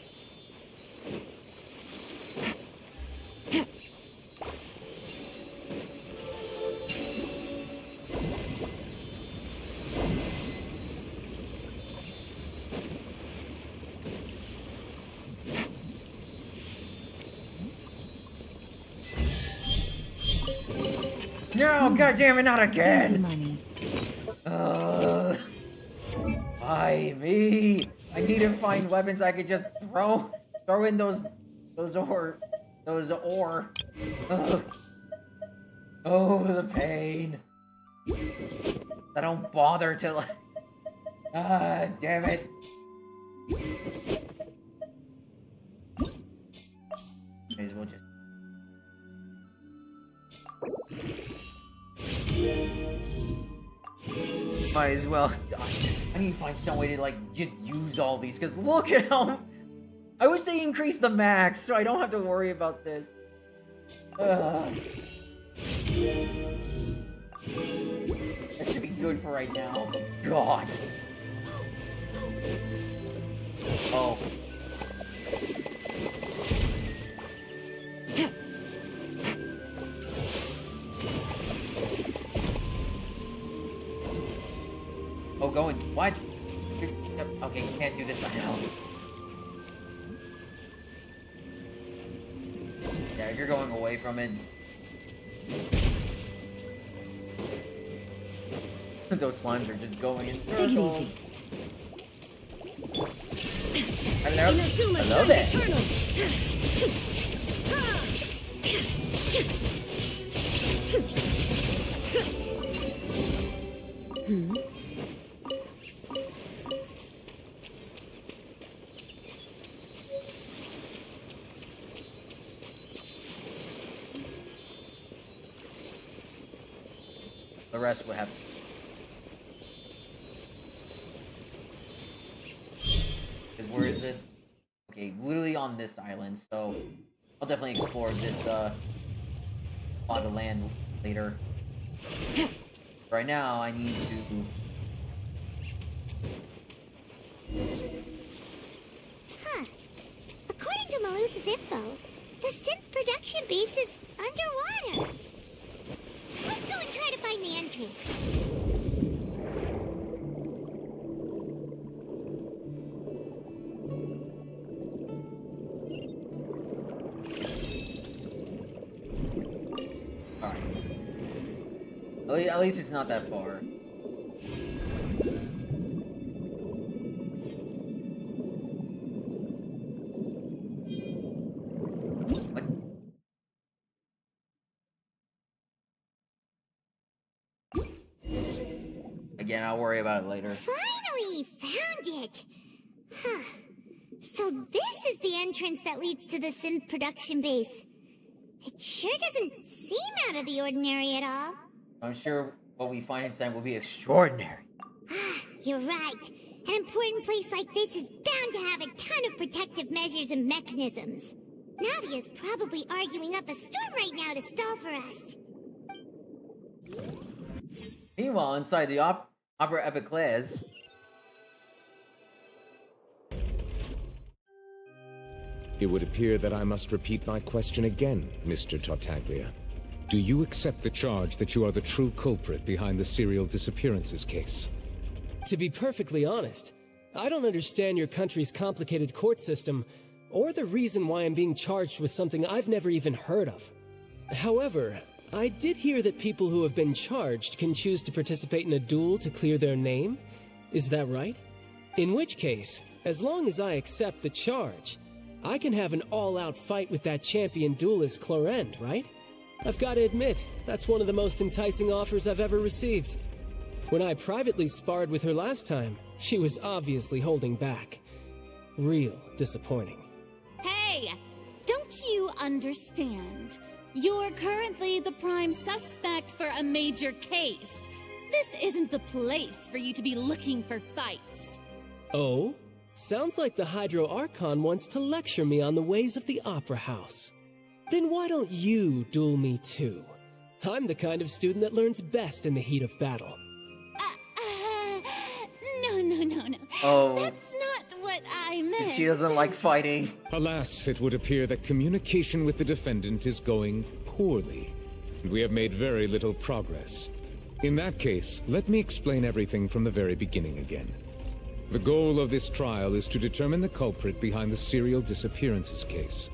S2: No, goddammit, not again! Why me? I need to find weapons I could just throw in those ore. Ugh. Oh, the pain. I don't bother to. Ah, damn it. May as well just. Might as well. God, I need to find some way to like just use all these, because look at how. I wish they increased the max so I don't have to worry about this. That should be good good for right now, but God. Oh. Oh, going. What? Okay, you can't do this right now. Yeah, you're going away from it. Those slimes are just going in circles.
S5: Take it easy.
S2: Hello. Hello there. The rest will have to. Because where is this? Okay, literally on this island, so I'll definitely explore this plot of land later. Right now, I need to.
S4: Huh. According to Malusa's info, the synth production base is underwater. Let's go and try to find the entrance.
S2: Alright. At least it's not that far. What? Again, I'll worry about it later.
S4: Finally found it! Huh. So this is the entrance that leads to the synth production base. It sure doesn't seem out of the ordinary at all.
S2: I'm sure what we find inside will be extraordinary.
S4: You're right. An important place like this is bound to have a ton of protective measures and mechanisms. Navia's probably arguing up a storm right now to stall for us.
S2: Meanwhile, inside the Opera Epiclese,
S11: It would appear that I must repeat my question again, Mr. Tartaglia. Do you accept the charge that you are the true culprit behind the serial disappearances case?
S12: To be perfectly honest, I don't understand your country's complicated court system, or the reason why I'm being charged with something I've never even heard of. However, I did hear that people who have been charged can choose to participate in a duel to clear their name. Is that right? In which case, as long as I accept the charge, I can have an all-out fight with that champion duelist Clorend, right? I've got to admit, that's one of the most enticing offers I've ever received. When I privately sparred with her last time, she was obviously holding back. Real disappointing.
S1: Hey! Don't you understand? You're currently the prime suspect for a major case. This isn't the place for you to be looking for fights.
S12: Oh? Sounds like the Hydro Archon wants to lecture me on the ways of the Opera House. Then why don't you duel me too? I'm the kind of student that learns best in the heat of battle.
S1: No.
S2: Oh.
S1: That's not what I meant.
S2: she doesn't like fighting.
S11: Alas, it would appear that communication with the defendant is going poorly, and we have made very little progress. In that case, let me explain everything from the very beginning again. The goal of this trial is to determine the culprit behind the serial disappearances case.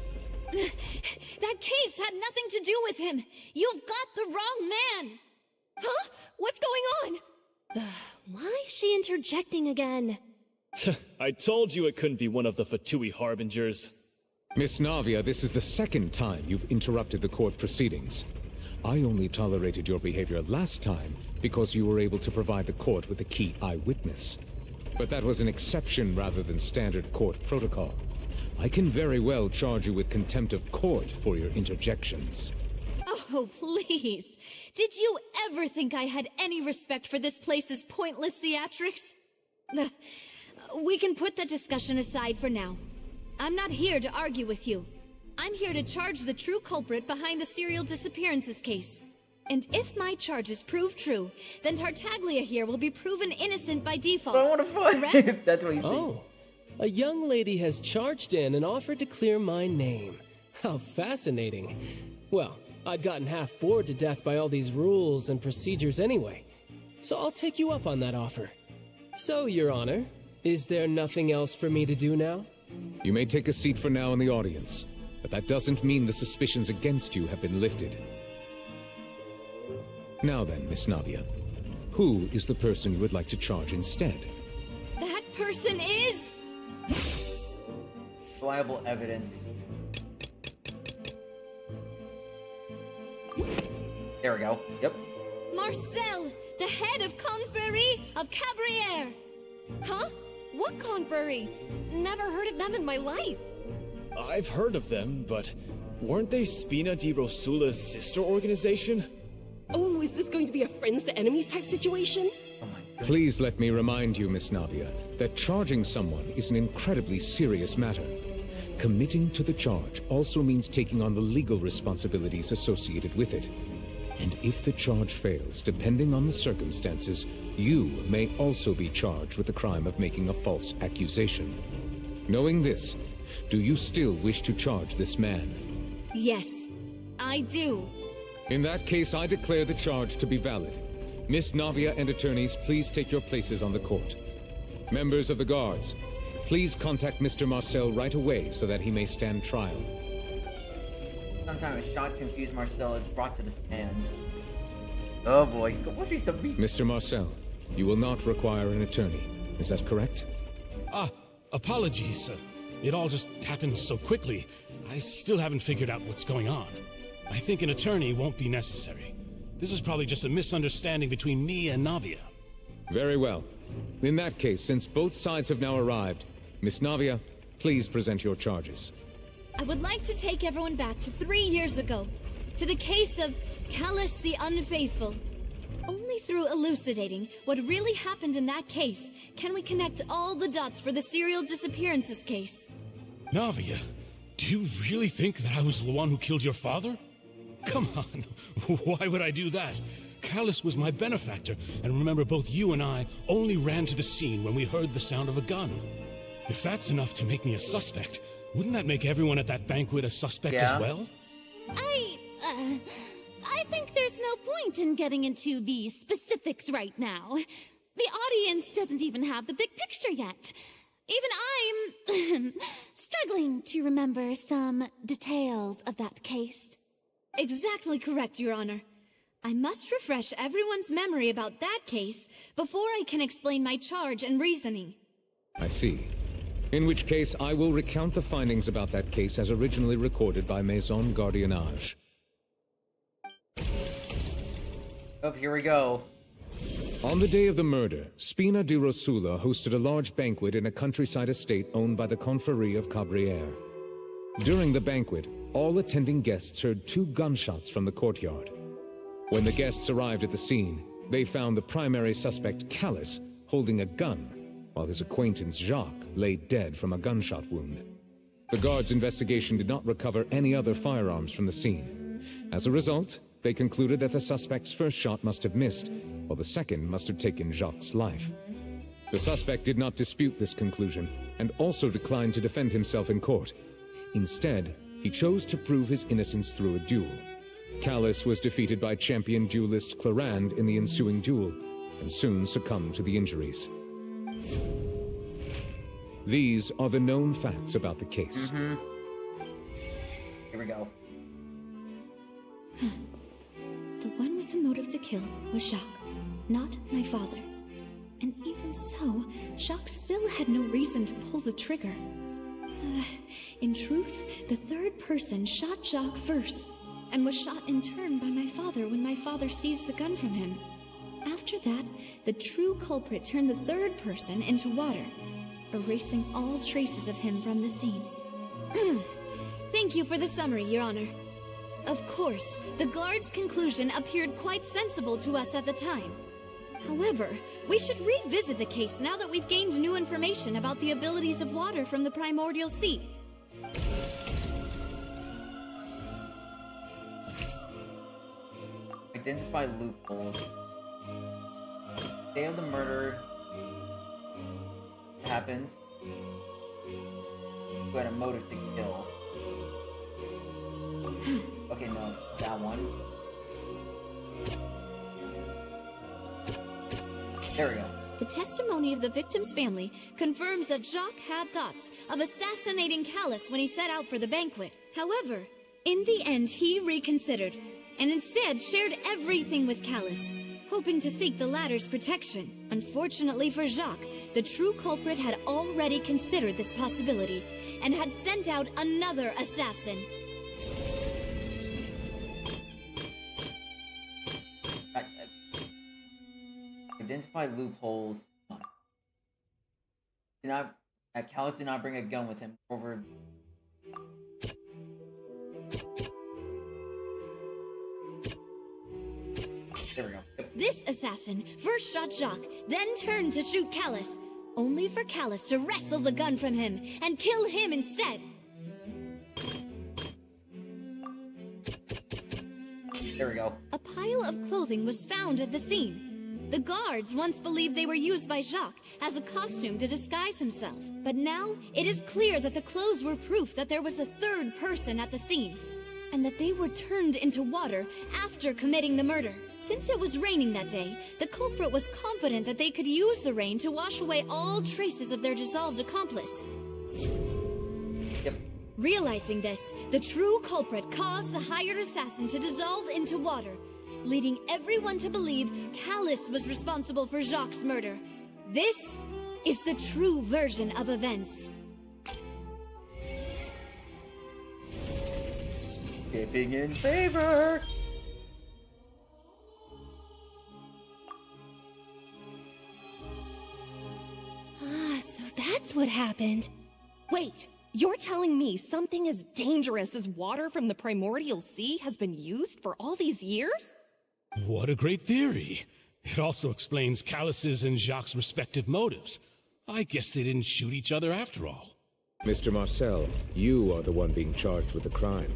S1: That case had nothing to do with him. You've got the wrong man.
S9: Huh? What's going on? Why is she interjecting again?
S13: I told you it couldn't be one of the Fatui Harbingers.
S11: Miss Navia, this is the second time you've interrupted the court proceedings. I only tolerated your behavior last time because you were able to provide the court with a key eyewitness. But that was an exception rather than standard court protocol. I can very well charge you with contempt of court for your interjections.
S1: Oh, please. Did you ever think I had any respect for this place's pointless theatrics? We can put that discussion aside for now. I'm not here to argue with you. I'm here to charge the true culprit behind the serial disappearances case. And if my charges prove true, then Tartaglia here will be proven innocent by default.
S2: But I want to fight.
S1: Correct?
S2: That's what he's saying.
S12: Oh, a young lady has charged in and offered to clear my name. How fascinating. Well, I'd gotten half bored to death by all these rules and procedures anyway, so I'll take you up on that offer. So, Your Honor, is there nothing else for me to do now?
S11: You may take a seat for now in the audience, but that doesn't mean the suspicions against you have been lifted. Now then, Miss Navia, who is the person you would like to charge instead?
S1: That person is...
S2: Reliable evidence. There we go. Yep.
S1: Marcel, the head of Confrérie of Cabrières.
S9: Huh? What confrérie? Never heard of them in my life.
S13: I've heard of them, but weren't they Spina di Rosula's sister organization?
S9: Oh, is this going to be a friends to enemies type situation?
S2: Oh my god.
S11: Please let me remind you, Miss Navia, that charging someone is an incredibly serious matter. Committing to the charge also means taking on the legal responsibilities associated with it. And if the charge fails, depending on the circumstances, you may also be charged with the crime of making a false accusation. Knowing this, do you still wish to charge this man?
S1: Yes, I do.
S11: In that case, I declare the charge to be valid. Miss Navia and attorneys, please take your places on the court. Members of the guards, please contact Mr. Marcel right away so that he may stand trial.
S2: Sometimes a shot confused Marcel is brought to the stands. Oh boy, he's got what he's to beat.
S11: Mr. Marcel, you will not require an attorney. Is that correct?
S10: Apologies. It all just happened so quickly. I still haven't figured out what's going on. I think an attorney won't be necessary. This is probably just a misunderstanding between me and Navia.
S11: Very well. In that case, since both sides have now arrived, Miss Navia, please present your charges.
S1: I would like to take everyone back to 3 years ago, to the case of Callus the Unfaithful. Only through elucidating what really happened in that case can we connect all the dots for the serial disappearances case.
S10: Navia, do you really think that I was the one who killed your father? Come on, why would I do that? Callus was my benefactor, and remember both you and I only ran to the scene when we heard the sound of a gun. If that's enough to make me a suspect, wouldn't that make everyone at that banquet a suspect as well?
S4: I think there's no point in getting into the specifics right now. The audience doesn't even have the big picture yet. Even I'm struggling to remember some details of that case.
S1: Exactly correct, Your Honor. I must refresh everyone's memory about that case before I can explain my charge and reasoning.
S11: I see. In which case, I will recount the findings about that case as originally recorded by Maison Gardiennage.
S2: Oh, here we go.
S11: On the day of the murder, Spina di Rosula hosted a large banquet in a countryside estate owned by the Confrérie of Cabrières. During the banquet, all attending guests heard 2 gunshots from the courtyard. When the guests arrived at the scene, they found the primary suspect, Callus, holding a gun, while his acquaintance Jacques lay dead from a gunshot wound. The guards' investigation did not recover any other firearms from the scene. As a result, they concluded that the suspect's first shot must have missed, while the second must have taken Jacques' life. The suspect did not dispute this conclusion, and also declined to defend himself in court. Instead, he chose to prove his innocence through a duel. Callus was defeated by champion duelist Clarand in the ensuing duel, and soon succumbed to the injuries. These are the known facts about the case.
S2: Here we go.
S1: The one with the motive to kill was Jacques, not my father. And even so, Jacques still had no reason to pull the trigger. In truth, the third person shot Jacques first, and was shot in turn by my father when my father seized the gun from him. After that, the true culprit turned the third person into water, erasing all traces of him from the scene. Thank you for the summary, Your Honor. Of course, the guard's conclusion appeared quite sensible to us at the time. However, we should revisit the case now that we've gained new information about the abilities of water from the primordial sea.
S2: Identify loopholes. Day of the murder happened. Who had a motive to kill. Okay, no, that one. There we go.
S1: The testimony of the victim's family confirms that Jacques had thoughts of assassinating Callus when he set out for the banquet. However, in the end, he reconsidered, and instead shared everything with Callus, hoping to seek the latter's protection. Unfortunately for Jacques, the true culprit had already considered this possibility, and had sent out another assassin.
S2: Identify loopholes. Callus did not bring a gun with him. Over. There we go.
S1: This assassin first shot Jacques, then turned to shoot Callus, only for Callus to wrestle the gun from him and kill him instead.
S2: There we go.
S1: A pile of clothing was found at the scene. The guards once believed they were used by Jacques as a costume to disguise himself. But now, it is clear that the clothes were proof that there was a third person at the scene, and that they were turned into water after committing the murder. Since it was raining that day, the culprit was confident that they could use the rain to wash away all traces of their dissolved accomplice.
S2: Yep.
S1: Realizing this, the true culprit caused the hired assassin to dissolve into water, leading everyone to believe Callus was responsible for Jacques' murder. This is the true version of events.
S2: Tipping in favor!
S9: Ah, so that's what happened. Wait, you're telling me something as dangerous as water from the primordial sea has been used for all these years?
S10: What a great theory. It also explains Callus's and Jacques' respective motives. I guess they didn't shoot each other after all.
S11: Mr. Marcel, you are the one being charged with the crime.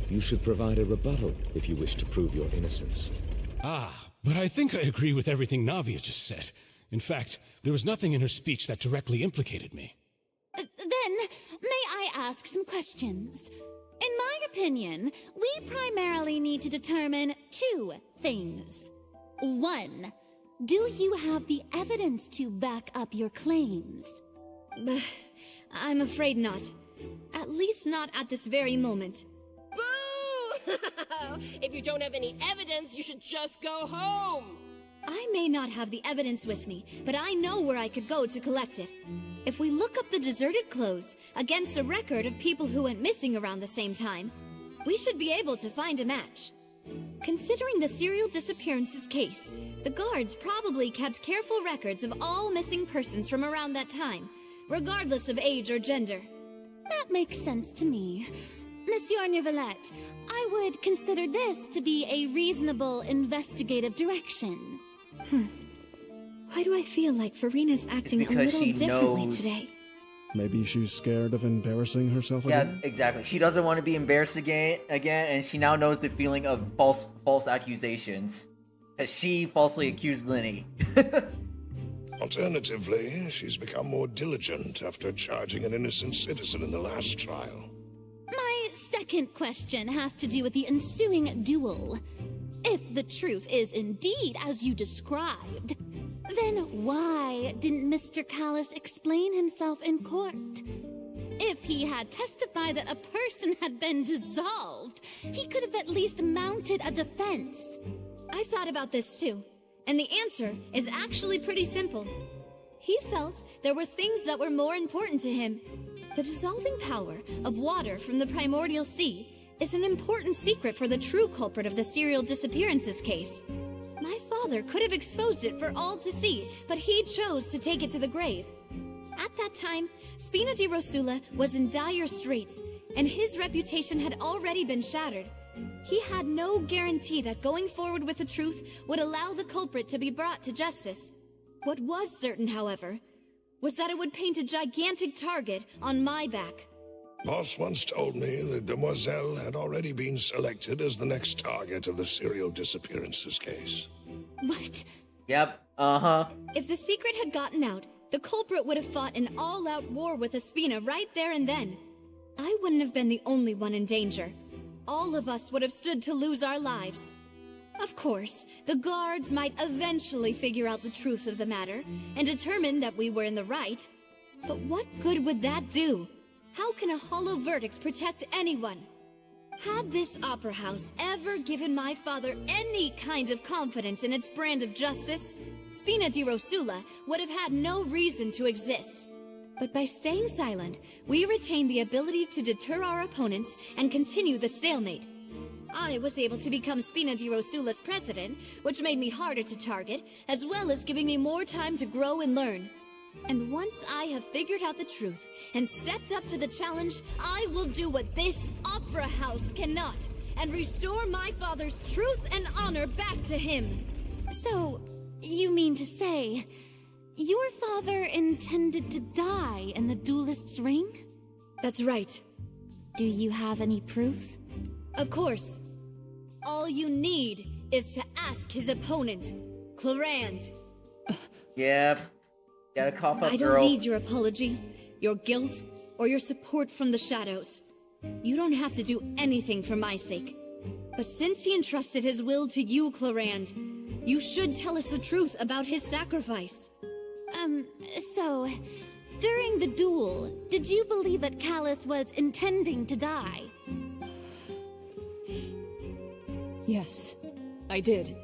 S11: You should provide a rebuttal if you wish to prove your innocence.
S10: Ah, but I think I agree with everything Navia just said. In fact, there was nothing in her speech that directly implicated me.
S14: Then, may I ask some questions? In my opinion, we primarily need to determine two things. One, do you have the evidence to back up your claims?
S1: I'm afraid not. At least not at this very moment.
S9: Boo! If you don't have any evidence, you should just go home!
S1: I may not have the evidence with me, but I know where I could go to collect it. If we look up the deserted clothes against a record of people who went missing around the same time, we should be able to find a match. Considering the serial disappearances case, the guards probably kept careful records of all missing persons from around that time, regardless of age or gender.
S14: That makes sense to me. Monsieur Neuvillette, I would consider this to be a reasonable investigative direction.
S1: Why do I feel like Farina's acting a little differently today?
S15: Maybe she's scared of embarrassing herself again?
S2: Yeah, exactly. She doesn't want to be embarrassed again, and she now knows the feeling of false accusations. Because she falsely accused Linny.
S3: Alternatively, she's become more diligent after charging an innocent citizen in the last trial.
S14: My second question has to do with the ensuing duel. If the truth is indeed as you described, then why didn't Mr. Callus explain himself in court? If he had testified that a person had been dissolved, he could have at least mounted a defense.
S1: I thought about this too, and the answer is actually pretty simple. He felt there were things that were more important to him. The dissolving power of water from the primordial sea is an important secret for the true culprit of the serial disappearances case. My father could have exposed it for all to see, but he chose to take it to the grave. At that time, Spina di Rosula was in dire straits, and his reputation had already been shattered. He had no guarantee that going forward with the truth would allow the culprit to be brought to justice. What was certain, however, was that it would paint a gigantic target on my back.
S3: Boss once told me that Demoiselle had already been selected as the next target of the serial disappearances case.
S14: What?
S2: Yep,
S1: If the secret had gotten out, the culprit would have fought an all-out war with Espina right there and then. I wouldn't have been the only one in danger. All of us would have stood to lose our lives. Of course, the guards might eventually figure out the truth of the matter and determine that we were in the right. But what good would that do? How can a hollow verdict protect anyone? Had this opera house ever given my father any kind of confidence in its brand of justice, Spina di Rosula would have had no reason to exist. But by staying silent, we retain the ability to deter our opponents and continue the stalemate. I was able to become Spina di Rosula's president, which made me harder to target, as well as giving me more time to grow and learn. And once I have figured out the truth and stepped up to the challenge, I will do what this opera house cannot, and restore my father's truth and honor back to him.
S14: So, you mean to say, your father intended to die in the duelist's ring?
S1: That's right.
S14: Do you have any proof?
S1: Of course. All you need is to ask his opponent, Clarand.
S2: Yep. Gotta cough up,
S1: I don't
S2: girl.
S1: need your apology, your guilt, or your support from the shadows. You don't have to do anything for my sake. But since he entrusted his will to you, Clarand, you should tell us the truth about his sacrifice.
S14: So, during the duel, did you believe that Callus was intending to die?
S16: Yes, I did.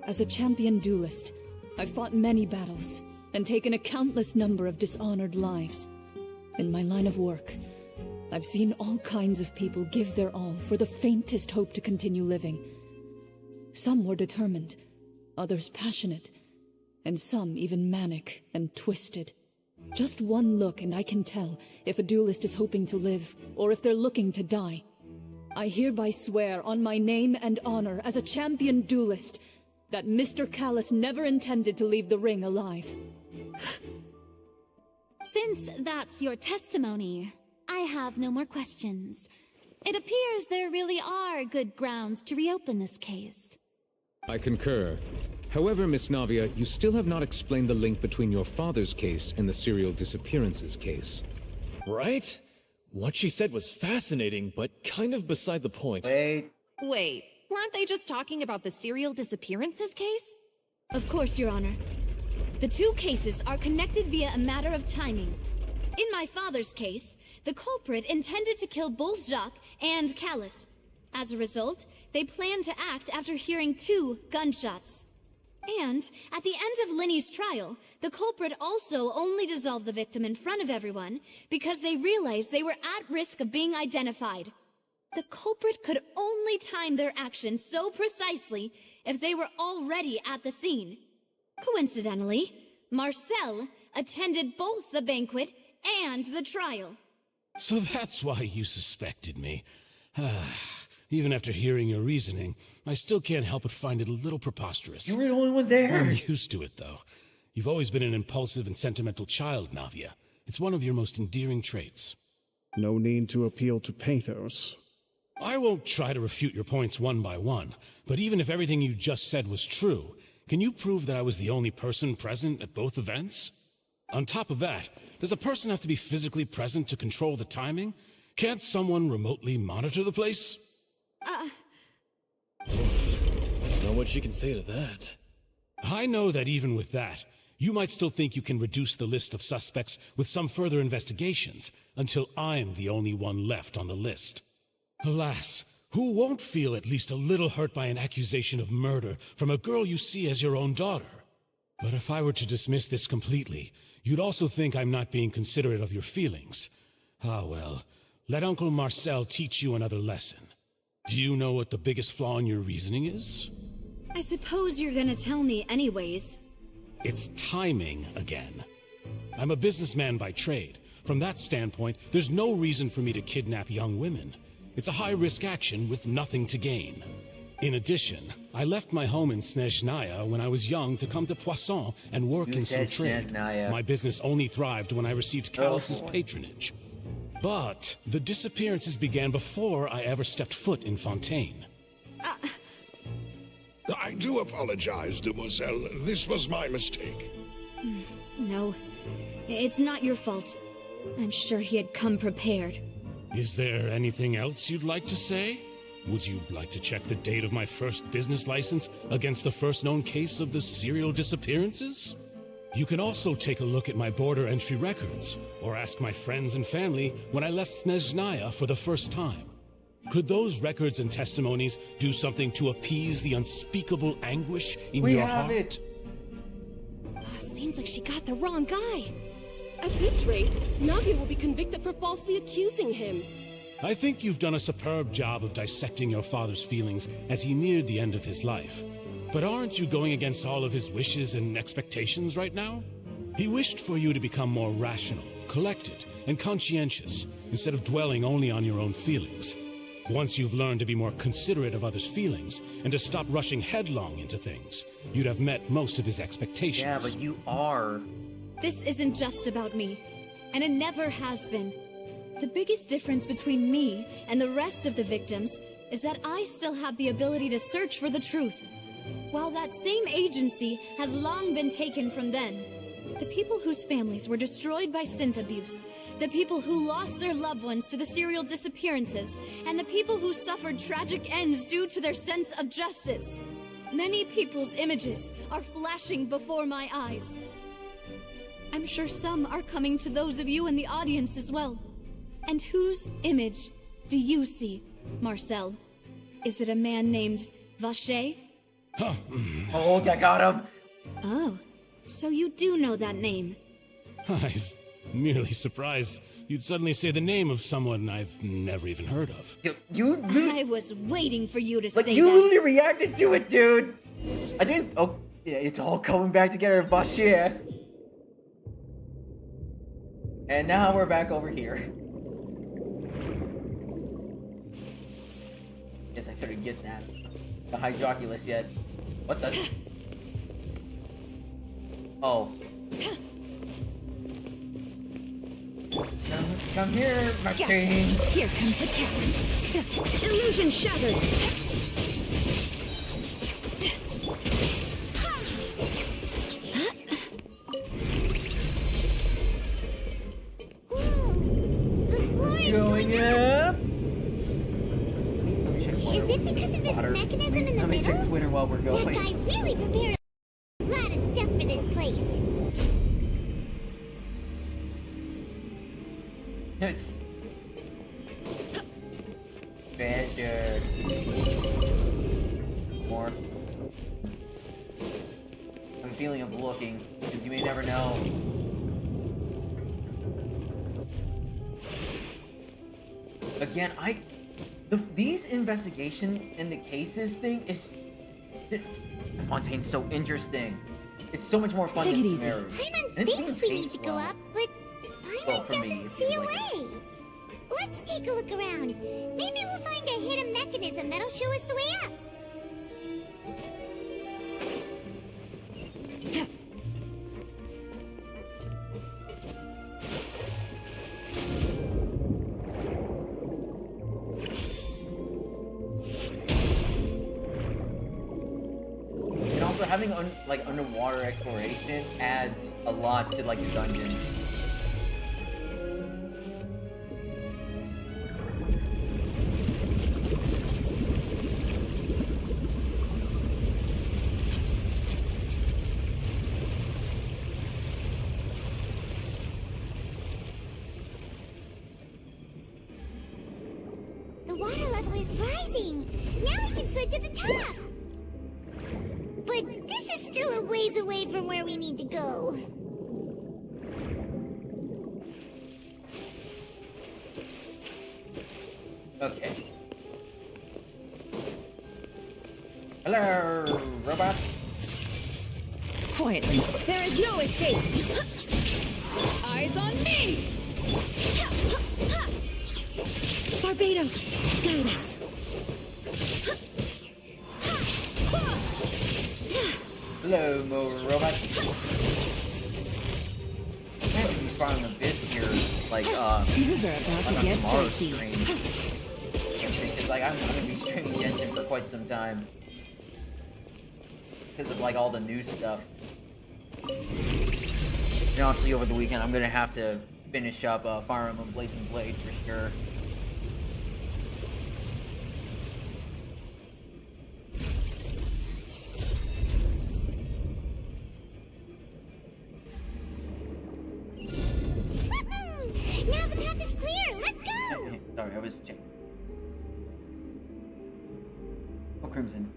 S16: As a champion duelist, I've fought many battles and taken a countless number of dishonored lives. In my line of work, I've seen all kinds of people give their all for the faintest hope to continue living. Some were determined, others passionate, and some even manic and twisted. Just one look and I can tell if a duelist is hoping to live or if they're looking to die. I hereby swear on my name and honor as a champion duelist that Mr. Callus never intended to leave the ring alive.
S14: Since that's your testimony, I have no more questions. It appears there really are good grounds to reopen this case.
S11: I concur. However, Miss Navia, you still have not explained the link between your father's case and the serial disappearances case.
S13: Right? What she said was fascinating, but kind of beside the point.
S2: Wait,
S9: weren't they just talking about the serial disappearances case?
S1: Of course, Your Honor. The two cases are connected via a matter of timing. In my father's case, the culprit intended to kill both Jacques and Callus. As a result, they planned to act after hearing 2 gunshots. And, at the end of Linny's trial, the culprit also only dissolved the victim in front of everyone because they realized they were at risk of being identified. The culprit could only time their actions so precisely if they were already at the scene. Coincidentally, Marcel attended both the banquet and the trial.
S10: So that's why you suspected me. Even after hearing your reasoning, I still can't help but find it a little preposterous.
S2: you were the only one there.
S10: I'm used to it, though. You've always been an impulsive and sentimental child, Navia. It's one of your most endearing traits.
S15: No need to appeal to pathos.
S10: I won't try to refute your points one by one, but even if everything you just said was true, can you prove that I was the only person present at both events? On top of that, does a person have to be physically present to control the timing? Can't someone remotely monitor the place?
S13: Don't know what she can say to that.
S10: I know that even with that, you might still think you can reduce the list of suspects with some further investigations, until I'm the only one left on the list. Alas, who won't feel at least a little hurt by an accusation of murder from a girl you see as your own daughter? But if I were to dismiss this completely, you'd also think I'm not being considerate of your feelings. Ah well, let Uncle Marcel teach you another lesson. Do you know what the biggest flaw in your reasoning is?
S1: I suppose you're gonna tell me anyways.
S10: It's timing again. I'm a businessman by trade. From that standpoint, there's no reason for me to kidnap young women. It's a high-risk action with nothing to gain. In addition, I left my home in Snezhnaya when I was young to come to Poisson and work in some trade. My business only thrived when I received Callus's patronage. But the disappearances began before I ever stepped foot in Fontaine.
S3: I do apologize, demoiselle. This was my mistake.
S1: No, it's not your fault. I'm sure he had come prepared.
S10: Is there anything else you'd like to say? Would you like to check the date of my first business license against the first known case of the serial disappearances? You can also take a look at my border entry records, or ask my friends and family when I left Snezhnaya for the first time. Could those records and testimonies do something to appease the unspeakable anguish in your heart? We have it!
S9: Seems like she got the wrong guy. At this rate, Navia will be convicted for falsely accusing him.
S10: I think you've done a superb job of dissecting your father's feelings as he neared the end of his life. But aren't you going against all of his wishes and expectations right now? He wished for you to become more rational, collected, and conscientious, instead of dwelling only on your own feelings. Once you've learned to be more considerate of others' feelings, and to stop rushing headlong into things, you'd have met most of his expectations.
S2: Yeah, but you are.
S1: This isn't just about me, and it never has been. The biggest difference between me and the rest of the victims is that I still have the ability to search for the truth. While that same agency has long been taken from them, the people whose families were destroyed by synth abuse, the people who lost their loved ones to the serial disappearances, and the people who suffered tragic ends due to their sense of justice. Many people's images are flashing before my eyes. I'm sure some are coming to those of you in the audience as well. And whose image do you see, Marcel? Is it a man named Vacher?
S2: Oh, I got him!
S1: Oh, so you do know that name.
S10: I'm merely surprised you'd suddenly say the name of someone I've never even heard of.
S1: I was waiting for you to say that.
S2: You literally reacted to it, dude! I didn't... Oh, yeah, it's all coming back together, Vacher. And now we're back over here. Guess I couldn't get that. The Hydroculus yet. What the? Oh. Come here, my chains.
S6: Here comes the cat. Illusion shattered.
S2: Going up.
S4: Is it because of this mechanism in the
S2: Let me
S4: middle?
S2: check Twitter while we're going.
S4: That guy really prepared a lot of stuff for this place.
S2: It's treasure. More. I have a feeling of looking, because you may never know. Again, these investigation and the cases thing is... Fontaine's so interesting. It's so much more fun than Sumeru.
S4: Paimon thinks we need to go up, but Paimon doesn't see a way. Let's take a look around. Maybe we'll find a hidden mechanism that'll show us the way up.
S2: And also having underwater exploration adds a lot to like the dungeons.
S4: The water level is rising. Now we can swim to the top. But this is still a ways away from where we need to go.
S2: Okay. Hello, robot.
S16: Quietly. There is no escape. Eyes on me! Barbados, guide us.
S2: Hello, Mo robot. Man, we spawn an abyss here, like
S5: Things are about to
S2: on
S5: get
S2: tomorrow's
S5: dicey.
S2: stream. Because like I'm gonna be streaming Genshin for quite some time. Because of like all the new stuff. And honestly, over the weekend, I'm gonna have to finish up Fire Emblem Blazing Blade for sure.
S4: Now the path is clear. Let's go.
S2: Sorry, I was checking. Oh, Crimson.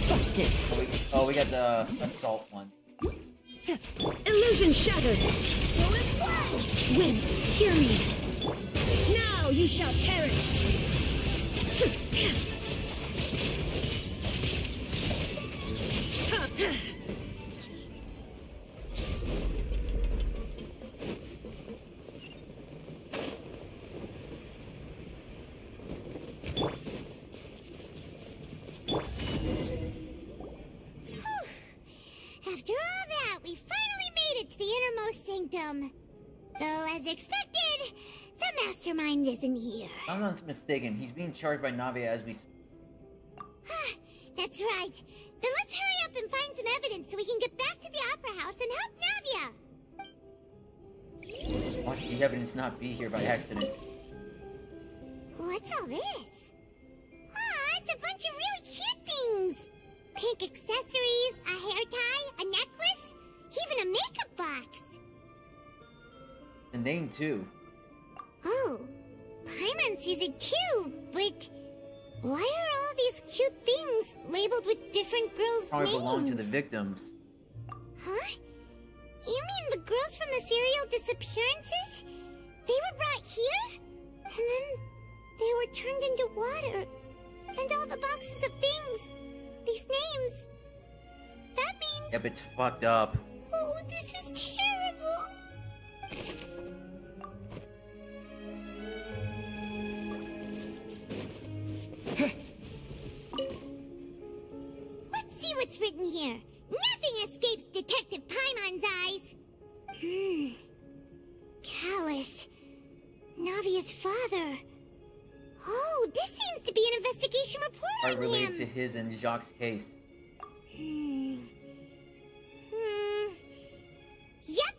S5: Busted.
S2: Oh, we got the assault one.
S16: Illusion shattered! Wind, hear me! Now you shall perish!
S4: After all that, we finally made it to the innermost sanctum. Though, as expected, the mastermind isn't here.
S2: If I'm not mistaken, he's being charged by Navia as we speak.
S4: That's right. Then let's hurry up and find some evidence so we can get back to the Opera House and help Navia.
S2: Watch the evidence not be here by accident.
S4: What's all this? Aw, it's a bunch of really cute things. Pink accessories, a hair tie, a necklace, even a makeup box.
S2: The name too.
S4: Oh, Paimon sees it too, but why are all these cute things labeled with different girls'
S2: Probably
S4: names?
S2: belong to the victims.
S4: Huh? You mean the girls from the serial disappearances? They were brought here? And then they were turned into water. And all the boxes of things. These names. That means...
S2: Yep, it's fucked up.
S4: Oh, this is terrible. Let's see what's written here. Nothing escapes Detective Paimon's eyes. Callus. Navia's father. Oh, this seems to be an investigation report
S2: Are
S4: on
S2: related
S4: him.
S2: to his and Jacques' case.
S4: Yep,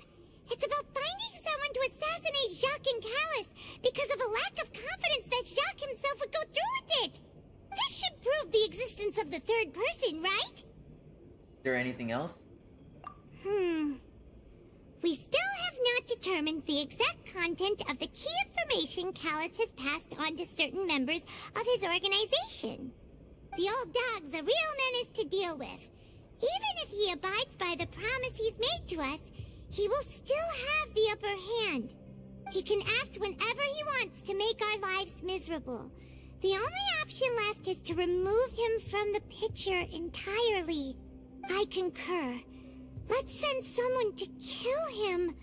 S4: it's about finding someone to assassinate Jacques and Callus because of a lack of confidence that Jacques himself would go through with it. This should prove the existence of the third person, right?
S2: Is there anything else?
S4: We still have not determined the exact content of the key information Callus has passed on to certain members of his organization. The old dog's a real menace to deal with. Even if he abides by the promise he's made to us, he will still have the upper hand. He can act whenever he wants to make our lives miserable. The only option left is to remove him from the picture entirely. I concur. Let's send someone to kill him.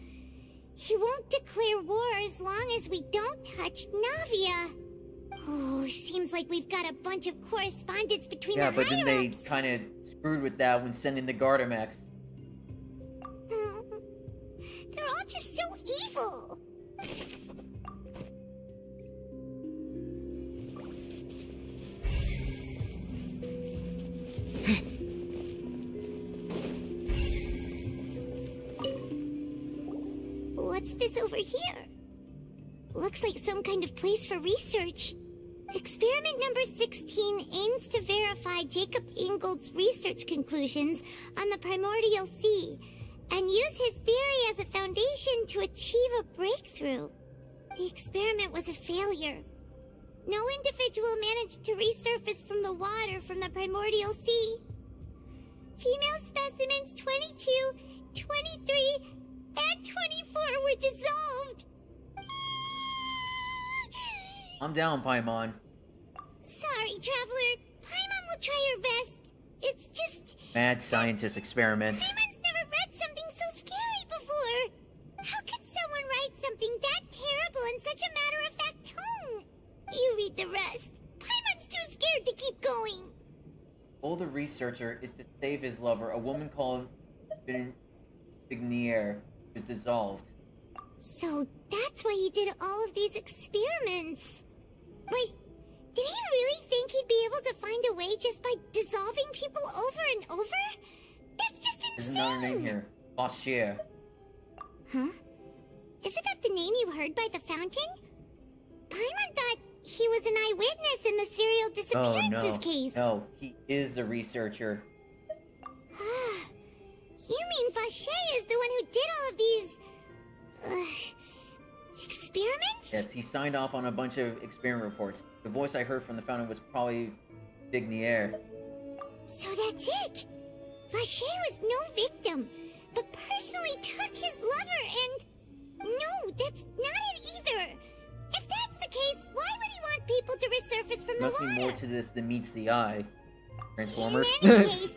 S4: He won't declare war as long as we don't touch Navia. Oh, seems like we've got a bunch of correspondence between the
S2: but then they
S4: higher-ups.
S2: kind of screwed with that when sending the Gardamex.
S4: They're all just so evil. What's this over here? Looks like some kind of place for research. Experiment number 16 aims to verify Jacob Ingold's research conclusions on the primordial sea and use his theory as a foundation to achieve a breakthrough. The experiment was a failure. No individual managed to resurface from the water from the primordial sea. Female specimens 22, 23, and 24 were dissolved.
S2: I'm down, Paimon.
S4: Sorry, Traveler. Paimon will try her best. It's just...
S2: Mad scientist experiments.
S4: Paimon's never read something so scary before. How can someone write something that terrible in such a matter-of-fact tone? You read the rest. Paimon's too scared to keep going.
S2: Older researcher is to save his lover, a woman called Vignier, who's dissolved.
S4: So that's why he did all of these experiments. Wait, did he really think he'd be able to find a way just by dissolving people over and over? That's just insane!
S2: There's another name here. Bashir.
S4: Huh? Isn't that the name you heard by the fountain? Paimon thought he was an eyewitness in the serial disappearances case.
S2: No, he is the researcher.
S4: You mean Vacher is the one who did all of these... experiments?
S2: Yes, he signed off on a bunch of experiment reports. The voice I heard from the fountain was probably Vignier.
S4: So that's it! Vacher was no victim, but personally took his lover and... No, that's not it either! If that's the case, why would he want people to resurface from the water?
S2: Must be more to this than meets the eye. Transformers?
S4: In any case,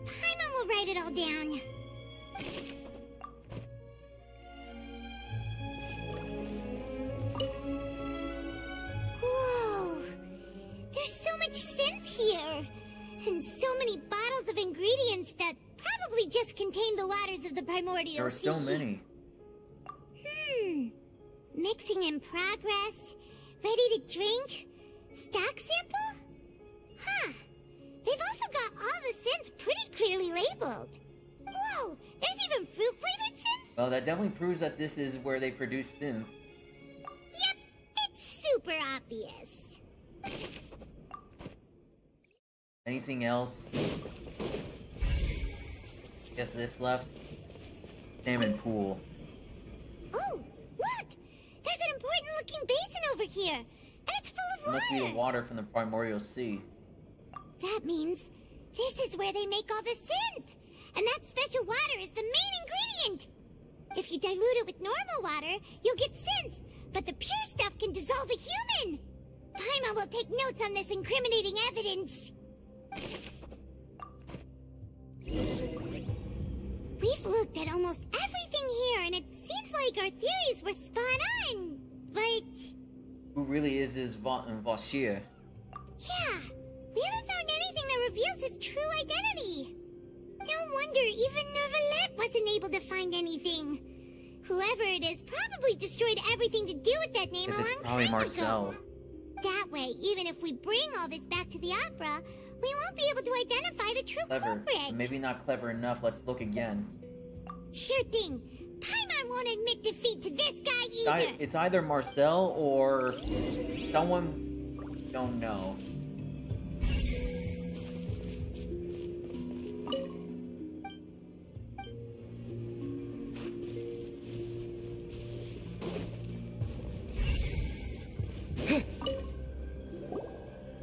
S4: Paimon will write it all down. Whoa! There's so much synth here! And so many bottles of ingredients that probably just contain the waters of the primordial
S2: There are
S4: sea.
S2: so many.
S4: Mixing in progress, ready to drink, stock sample? Huh. They've also got all the synth pretty clearly labeled. Whoa, there's even fruit-flavored synth?
S2: Well, that definitely proves that this is where they produce synth.
S4: Yep, it's super obvious.
S2: Anything else? Guess this left? Salmon pool.
S4: Oh, look! There's an important-looking basin over here, and it's full of
S2: It
S4: water!
S2: must be the water from the primordial sea.
S4: That means this is where they make all the synth! And that special water is the main ingredient! If you dilute it with normal water, you'll get synth, but the pure stuff can dissolve a human! Paimon will take notes on this incriminating evidence. We've looked at almost everything here, and it seems like our theories were spot on, but...
S2: Who really is this Vashir?
S4: Yeah, we haven't found anything that reveals his true identity. No wonder even Nervalette wasn't able to find anything. Whoever it is probably destroyed everything to do with that name
S2: This
S4: a
S2: is
S4: long
S2: probably
S4: time
S2: Marcel.
S4: ago. That way, even if we bring all this back to the opera, we won't be able to identify the true
S2: Clever.
S4: culprit.
S2: Maybe not clever enough. Let's look again.
S4: Sure thing. Paimon won't admit defeat to this guy either.
S2: It's either Marcel or someone we don't know.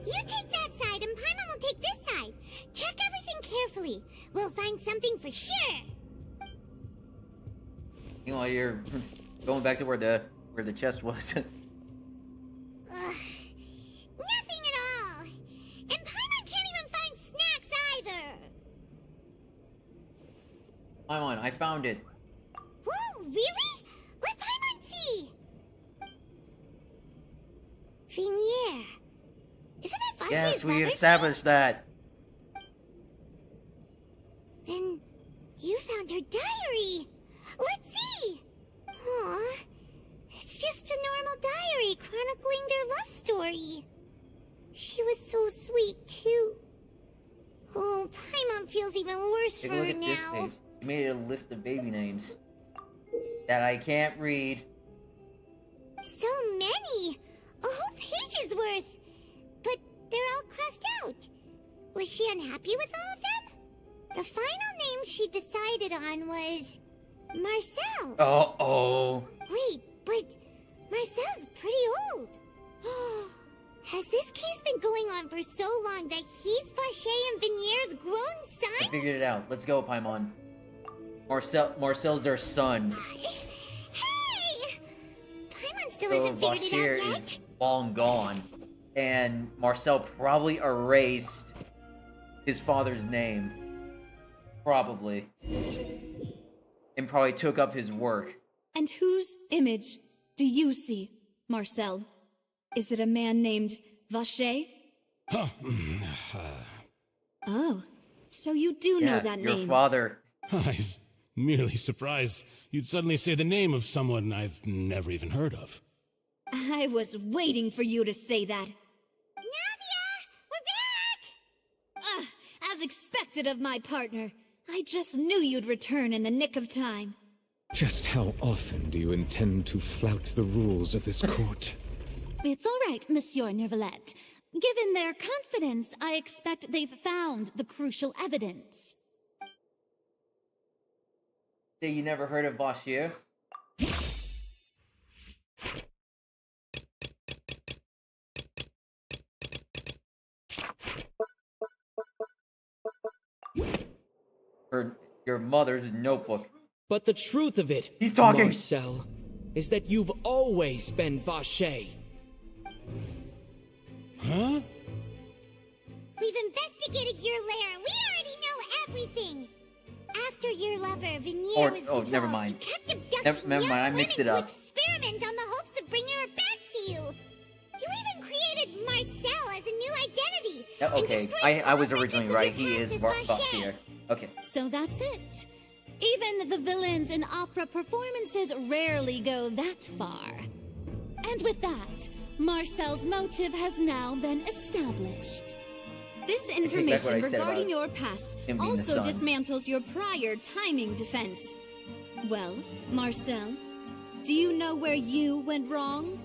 S4: You take that side and Paimon will take this side. Check everything carefully. We'll find something for sure.
S2: You know, you're going back to where the chest was.
S4: Nothing at all. And Paimon can't even find snacks either.
S2: Paimon, I found it.
S4: Whoa, really? Let Paimon see. Vignier. Isn't that Vashir's
S2: Yes, we
S4: lover's
S2: established that.
S4: name? Then you found her diary. Let's see. Aw, it's just a normal diary chronicling their love story. She was so sweet too. Oh, Paimon feels even worse
S2: Take
S4: for
S2: a look
S4: her
S2: at
S4: now.
S2: this page. She made a list of baby names that I can't read.
S4: So many! A whole page's worth! she unhappy with all of them? The final name she decided on was Marcel.
S2: Uh-oh.
S4: Wait, but Marcel's pretty old. Has this case been going on for so long that he's Vacher and Venier's grown
S2: I
S4: son?
S2: figured it out. Let's go, Paimon. Marcel's their son.
S4: Hey! Paimon still
S2: So
S4: hasn't figured
S2: Vacher
S4: it out yet.
S2: is long gone. And Marcel probably erased his father's name. Probably. And probably took up his work.
S1: And whose image do you see, Marcel? Is it a man named Vacher? Oh, so you do know that
S2: your
S1: name.
S2: father.
S10: I'm merely surprised you'd suddenly say the name of someone I've never even heard of.
S1: I was waiting for you to say that.
S4: Navia! We're back!
S1: As expected of my partner. I just knew you'd return in the nick of time.
S11: Just how often do you intend to flout the rules of this court?
S14: It's all right, Monsieur Nervalette. Given their confidence, I expect they've found the crucial evidence.
S2: Say you never heard of Vacher? Your mother's notebook.
S12: But the truth of it,
S2: He's talking.
S12: Marcel, is that you've always been Vacher.
S10: Huh?
S4: We've investigated your lair and we already know everything. After your lover, Venier was dissolved,
S2: never mind.
S4: you kept abducting
S2: Never mind, I
S4: young
S2: mixed
S4: women
S2: it up.
S4: to experiment on the hopes of bringing her back to you. You even created Marcel as a new identity.
S2: Okay, I was originally right. He is Vacher. Okay.
S14: So that's it. Even the villains in opera performances rarely go that far. And with that, Marcel's motive has now been established.
S1: This
S2: take back what
S1: information
S2: I said
S1: regarding
S2: about
S1: your past
S2: him being the
S1: also
S2: son.
S1: dismantles your prior timing defense. Well, Marcel, do you know where you went wrong?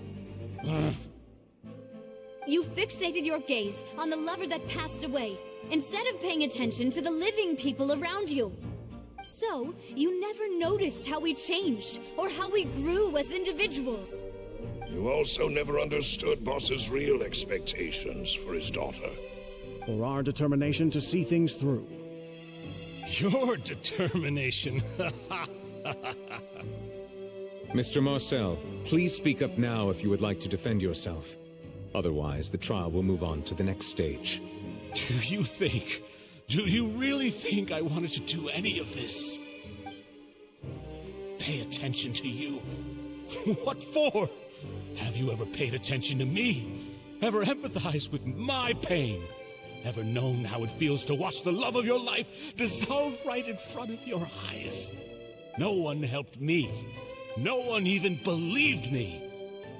S1: You fixated your gaze on the lover that passed away, instead of paying attention to the living people around you. So, you never noticed how we changed, or how we grew as individuals.
S3: You also never understood Boss's real expectations for his daughter.
S15: Or our determination to see things through.
S10: Your determination.
S11: Mr. Marcel, please speak up now if you would like to defend yourself. Otherwise, the trial will move on to the next stage.
S10: Do you really think I wanted to do any of this? Pay attention to you? What for? Have you ever paid attention to me? Ever empathized with my pain? Ever known how it feels to watch the love of your life dissolve right in front of your eyes? No one helped me. No one even believed me.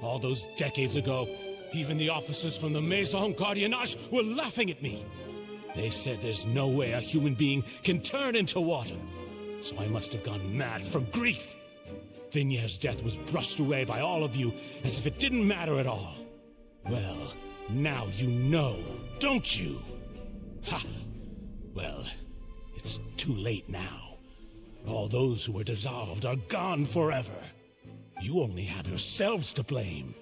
S10: All those decades ago, even the officers from the Maison Gardiennage were laughing at me. They said there's no way a human being can turn into water. So I must have gone mad from grief. Vignier's death was brushed away by all of you as if it didn't matter at all. Well, now you know, don't you? Ha! Well, it's too late now. All those who were dissolved are gone forever. You only have yourselves to blame.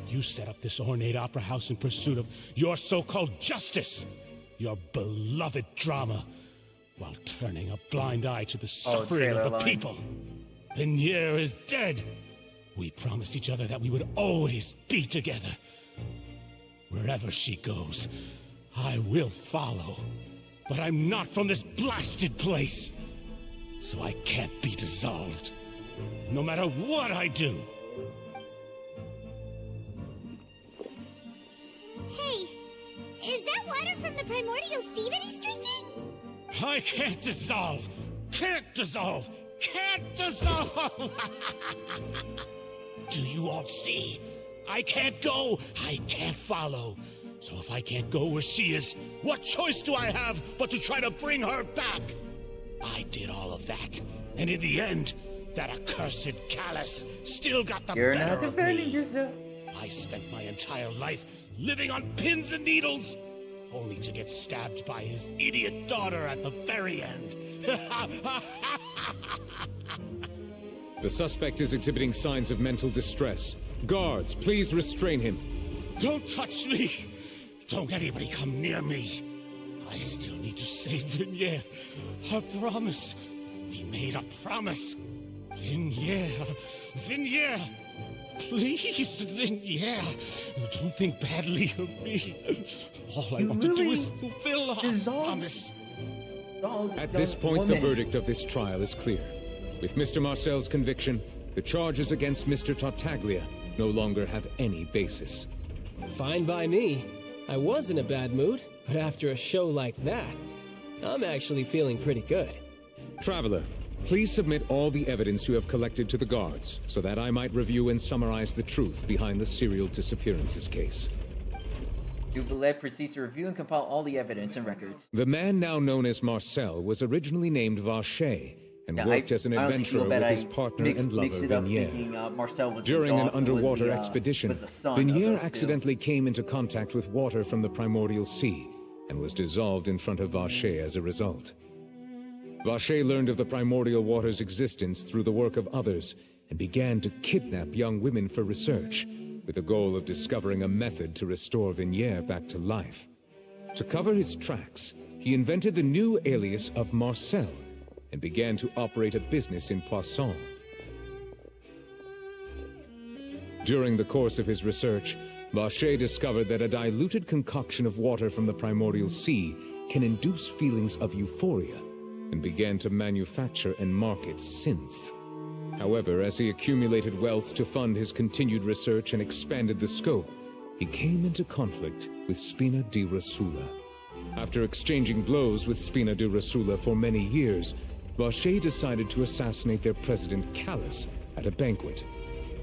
S10: You set up this ornate opera house in pursuit of your so-called justice, your beloved drama, while turning a blind eye to the suffering of the people. Vignier is dead. We promised each other that we would always be together. Wherever she goes, I will follow. But I'm not from this blasted place, so I can't be dissolved, no matter what I do.
S4: Hey, is that water from the primordial sea that he's drinking?
S10: I can't dissolve! Can't dissolve! Can't dissolve! Do you all see? I can't go! I can't follow! So if I can't go where she is, what choice do I have but to try to bring her back? I did all of that, and in the end, that accursed Callus still got the
S2: You're
S10: better
S2: not
S10: of
S2: defending
S10: me.
S2: yourself.
S10: I spent my entire life living on pins and needles. only to get stabbed by his idiot daughter at the very end.
S11: The suspect is exhibiting signs of mental distress. Guards, please restrain him.
S10: Don't touch me! Don't anybody come near me! I still need to save Vignere. Her promise. We made a promise. Vignere. Vignere! Please, Vignere. Don't think badly of me. All I want to do is fulfill our promise.
S11: At this point, the verdict of this trial is clear. With Mr. Marcel's conviction, the charges against Mr. Tartaglia no longer have any basis.
S12: Fine by me. I was in a bad mood, but after a show like that, I'm actually feeling pretty good.
S11: Traveler, please submit all the evidence you have collected to the guards, so that I might review and summarize the truth behind the serial disappearances case.
S2: Duvalet proceeds to review and compile all the evidence and records.
S11: The man now known as Marcel was originally named Vacher, and worked as an adventurer with his partner and lover, Vignere. During an underwater expedition, Vignere accidentally came into contact with water from the primordial sea, and was dissolved in front of Vacher as a result. Vacher learned of the primordial water's existence through the work of others, and began to kidnap young women for research, with the goal of discovering a method to restore Vignere back to life. To cover his tracks, he invented the new alias of Marcel, and began to operate a business in Poisson. During the course of his research, Vacher discovered that a diluted concoction of water from the primordial sea can induce feelings of euphoria, and began to manufacture and market synth. However, as he accumulated wealth to fund his continued research and expanded the scope, he came into conflict with Spina di Rosula. After exchanging blows with Spina di Rosula for many years, Vacher decided to assassinate their president, Callus, at a banquet.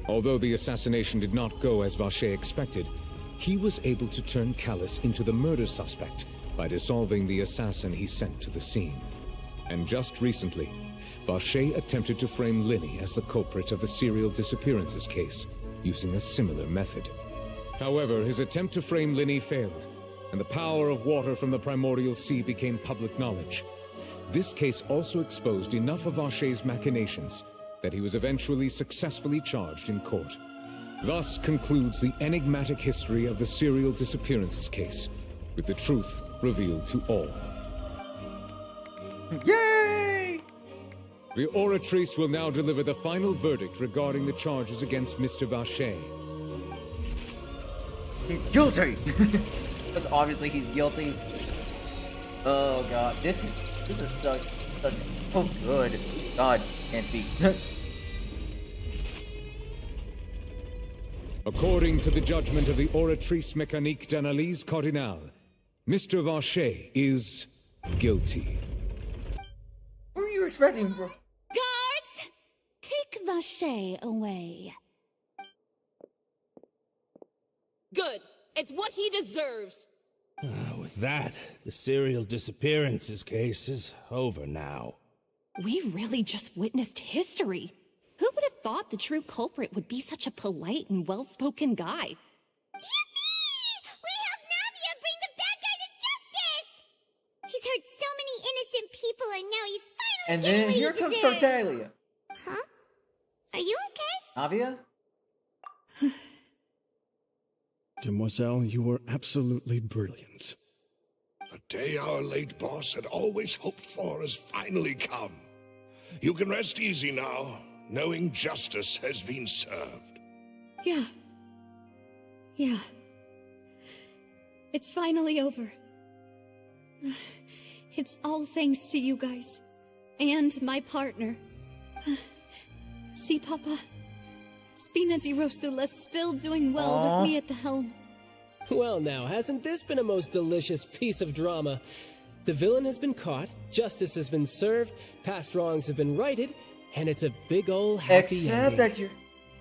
S11: Although the assassination did not go as Vacher expected, he was able to turn Callus into the murder suspect by dissolving the assassin he sent to the scene. And just recently, Vacher attempted to frame Linny as the culprit of the serial disappearances case, using a similar method. However, his attempt to frame Linny failed, and the power of water from the primordial sea became public knowledge. This case also exposed enough of Vacher's machinations that he was eventually successfully charged in court. Thus concludes the enigmatic history of the serial disappearances case, with the truth revealed to all.
S2: Yay!
S11: The Oratrice will now deliver the final verdict regarding the charges against Mr. Vacher.
S2: He's guilty! Because obviously he's guilty. Oh god, this is such oh good. God, can't speak.
S11: According to the judgment of the Oratrice Mécanique d'Analyse Cardinale, Mr. Vacher is guilty.
S2: What were you expecting, bro?
S14: Guards! Take Vacher away.
S9: Good. It's what he deserves.
S10: With that, the serial disappearances case is over now.
S9: We really just witnessed history. Who would have thought the true culprit would be such a polite and well-spoken guy?
S4: Yippee! We helped Navia bring the bad guy to justice! He's hurt so many innocent people, and now he's finally
S2: And
S4: getting
S2: then
S4: what
S2: here
S4: he
S2: comes
S4: deserves.
S2: Tartaglia.
S4: Huh? Are you okay?
S2: Navia?
S15: Demoiselle, you were absolutely brilliant.
S3: The day our late boss had always hoped for has finally come. You can rest easy now, knowing justice has been served.
S1: Yeah. It's finally over. It's all thanks to you guys. And my partner. See, Papa? Spina di Rosula's still doing well with me at the helm.
S12: Well now, hasn't this been a most delicious piece of drama? The villain has been caught, justice has been served, past wrongs have been righted, and it's a big ol' happy
S2: Except
S12: ending.
S2: that you're...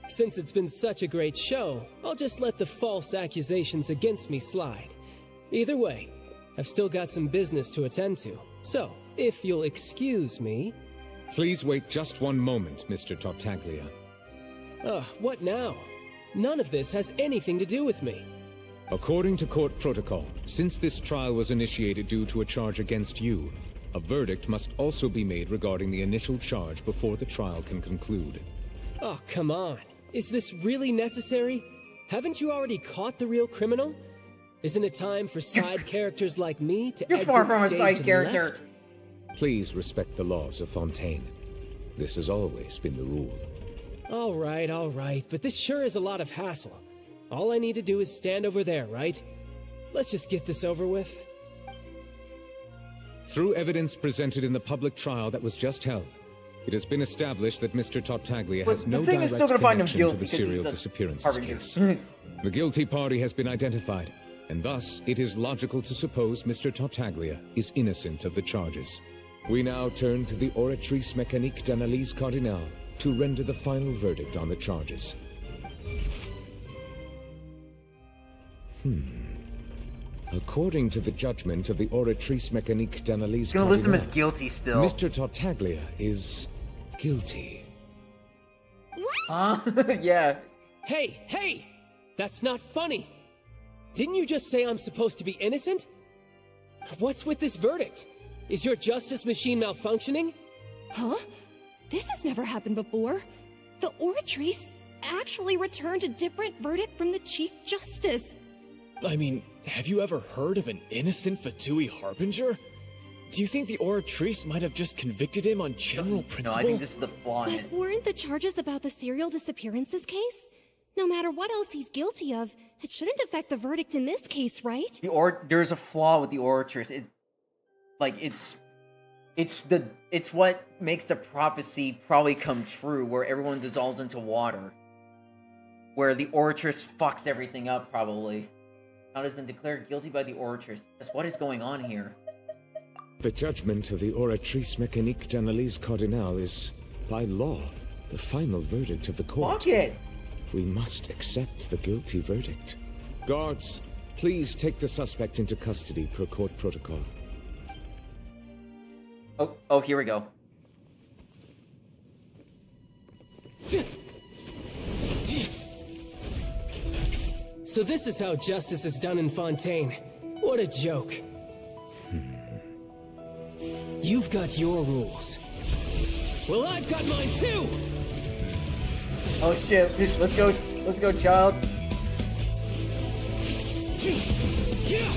S12: Since it's been such a great show, I'll just let the false accusations against me slide. Either way, I've still got some business to attend to. So, if you'll excuse me...
S11: Please wait just one moment, Mr. Tartaglia.
S12: What now? None of this has anything to do with me.
S11: According to court protocol, since this trial was initiated due to a charge against you, a verdict must also be made regarding the initial charge before the trial can conclude.
S12: Oh, come on. Is this really necessary? Haven't you already caught the real criminal? Isn't it time for side characters like me to
S2: You're
S12: exit
S2: far from a
S12: stage
S2: side
S12: to the
S2: character.
S12: left?
S11: Please respect the laws of Fontaine. This has always been the rule.
S12: All right, but this sure is a lot of hassle. All I need to do is stand over there, right? Let's just get this over with.
S11: Through evidence presented in the public trial that was just held, it has been established that Mr. Tartaglia has no
S2: the thing
S11: direct
S2: is still gonna find him
S11: connection
S2: guilty
S11: to the
S2: because
S11: serial
S2: he's a
S11: disappearances
S2: harbinger.
S11: case. The guilty party has been identified, and thus it is logical to suppose Mr. Tartaglia is innocent of the charges. We now turn to the Oratrice Mécanique d'Analyse Cardinale to render the final verdict on the charges. According to the judgment of the Oratrice Mécanique d'Analyse
S2: Gonna list him as
S11: Cardinale,
S2: guilty still.
S11: Mr. Tartaglia is guilty.
S2: Yeah.
S12: Hey! That's not funny! Didn't you just say I'm supposed to be innocent? What's with this verdict? Is your justice machine malfunctioning?
S9: Huh? This has never happened before. The Oratrice actually returned a different verdict from the Chief Justice.
S13: I mean, have you ever heard of an innocent Fatui Harbinger? Do you think the Oratrice might have just convicted him on general principle?
S2: No, I think this is the flaw in it.
S9: But weren't the charges about the serial disappearances case? No matter what else he's guilty of, it shouldn't affect the verdict in this case, right?
S2: There's a flaw with the Oratrice. It's what makes the prophecy probably come true, where everyone dissolves into water. Where the Oratrice fucks everything up, probably. Count has been declared guilty by the Oratrice. Just what is going on here?
S11: The judgment of the Oratrice Mécanique d'Analyse Cardinale is, by law, the final verdict of the court.
S2: Fuck it!
S11: We must accept the guilty verdict. Guards, please take the suspect into custody per court protocol.
S2: Oh, here we go.
S12: So this is how justice is done in Fontaine. What a joke. You've got your rules. Well, I've got mine too!
S2: Oh shit, let's go, child.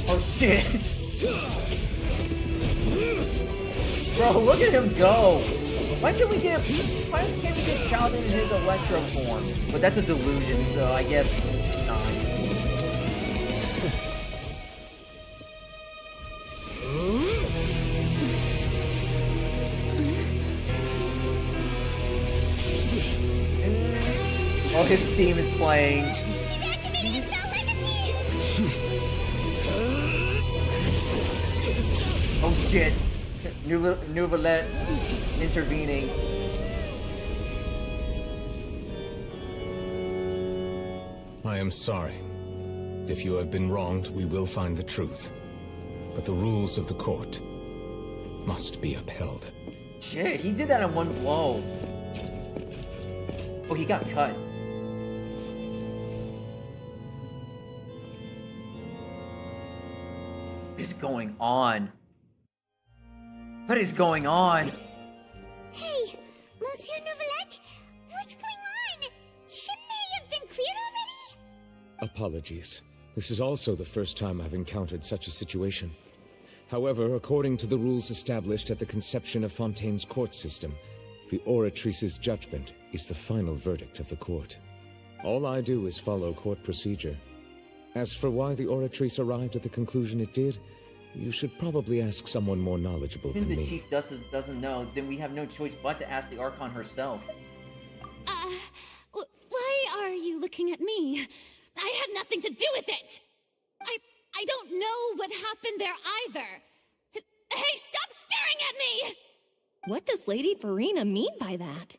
S2: Oh shit. Bro, look at him go. Why can't we get child in his electro form? But that's a delusion, so I guess not. Oh, his theme is playing. Oh shit. Nouvellette intervening.
S11: I am sorry. If you have been wronged, we will find the truth. But the rules of the court must be upheld.
S2: Shit, he did that in one blow. Oh, he got cut. What is going on? What is going on?
S4: Hey, Monsieur Nouvellette, what's going on? Shouldn't they have been cleared already?
S11: Apologies. This is also the first time I've encountered such a situation. However, according to the rules established at the conception of Fontaine's court system, the Oratrice's judgment is the final verdict of the court. All I do is follow court procedure. As for why the Oratrice arrived at the conclusion it did, you should probably ask someone more knowledgeable than
S2: Since the
S11: me.
S2: Chief Justice doesn't know, then we have no choice but to ask the Archon herself.
S14: Why are you looking at me? I had nothing to do with it! I don't know what happened there either! Hey, stop staring at me!
S9: What does Lady Verena mean by that?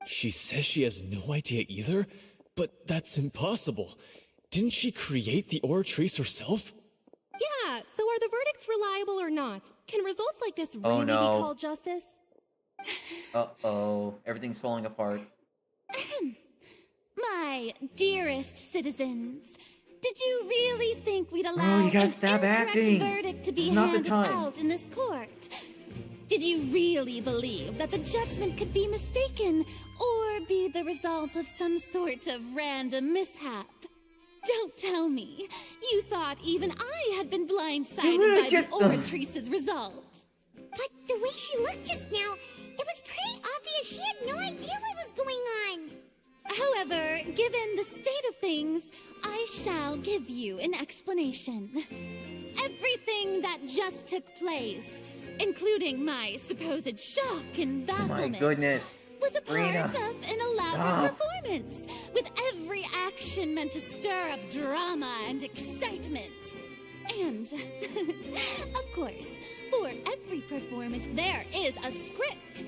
S13: She says she has no idea either, but that's impossible. Didn't she create the Oratrice herself?
S9: Yeah, so are the verdicts reliable or not? Can results like this
S2: Oh,
S9: really
S2: no.
S9: be called justice?
S2: Uh-oh, everything's falling apart.
S14: My dearest citizens, Did you really think we'd allow
S2: Oh, you gotta
S14: an
S2: stop
S14: incorrect
S2: acting.
S14: verdict to be
S2: It's not the
S14: handed
S2: time.
S14: out in this court? Did you really believe that the judgment could be mistaken or be the result of some sort of random mishap? Don't tell me. You thought even I had been blindsided by the oratrice's result.
S4: But the way she looked just now, it was pretty obvious she had no idea what was going on.
S14: However, given the state of things, I shall give you an explanation. Everything that just took place, including my supposed shock and
S2: Oh
S14: bafflement,
S2: my goodness.
S14: was a part
S2: Rena.
S14: of an elaborate performance, with every action meant to stir up drama and excitement. And, of course, for every performance there is a script.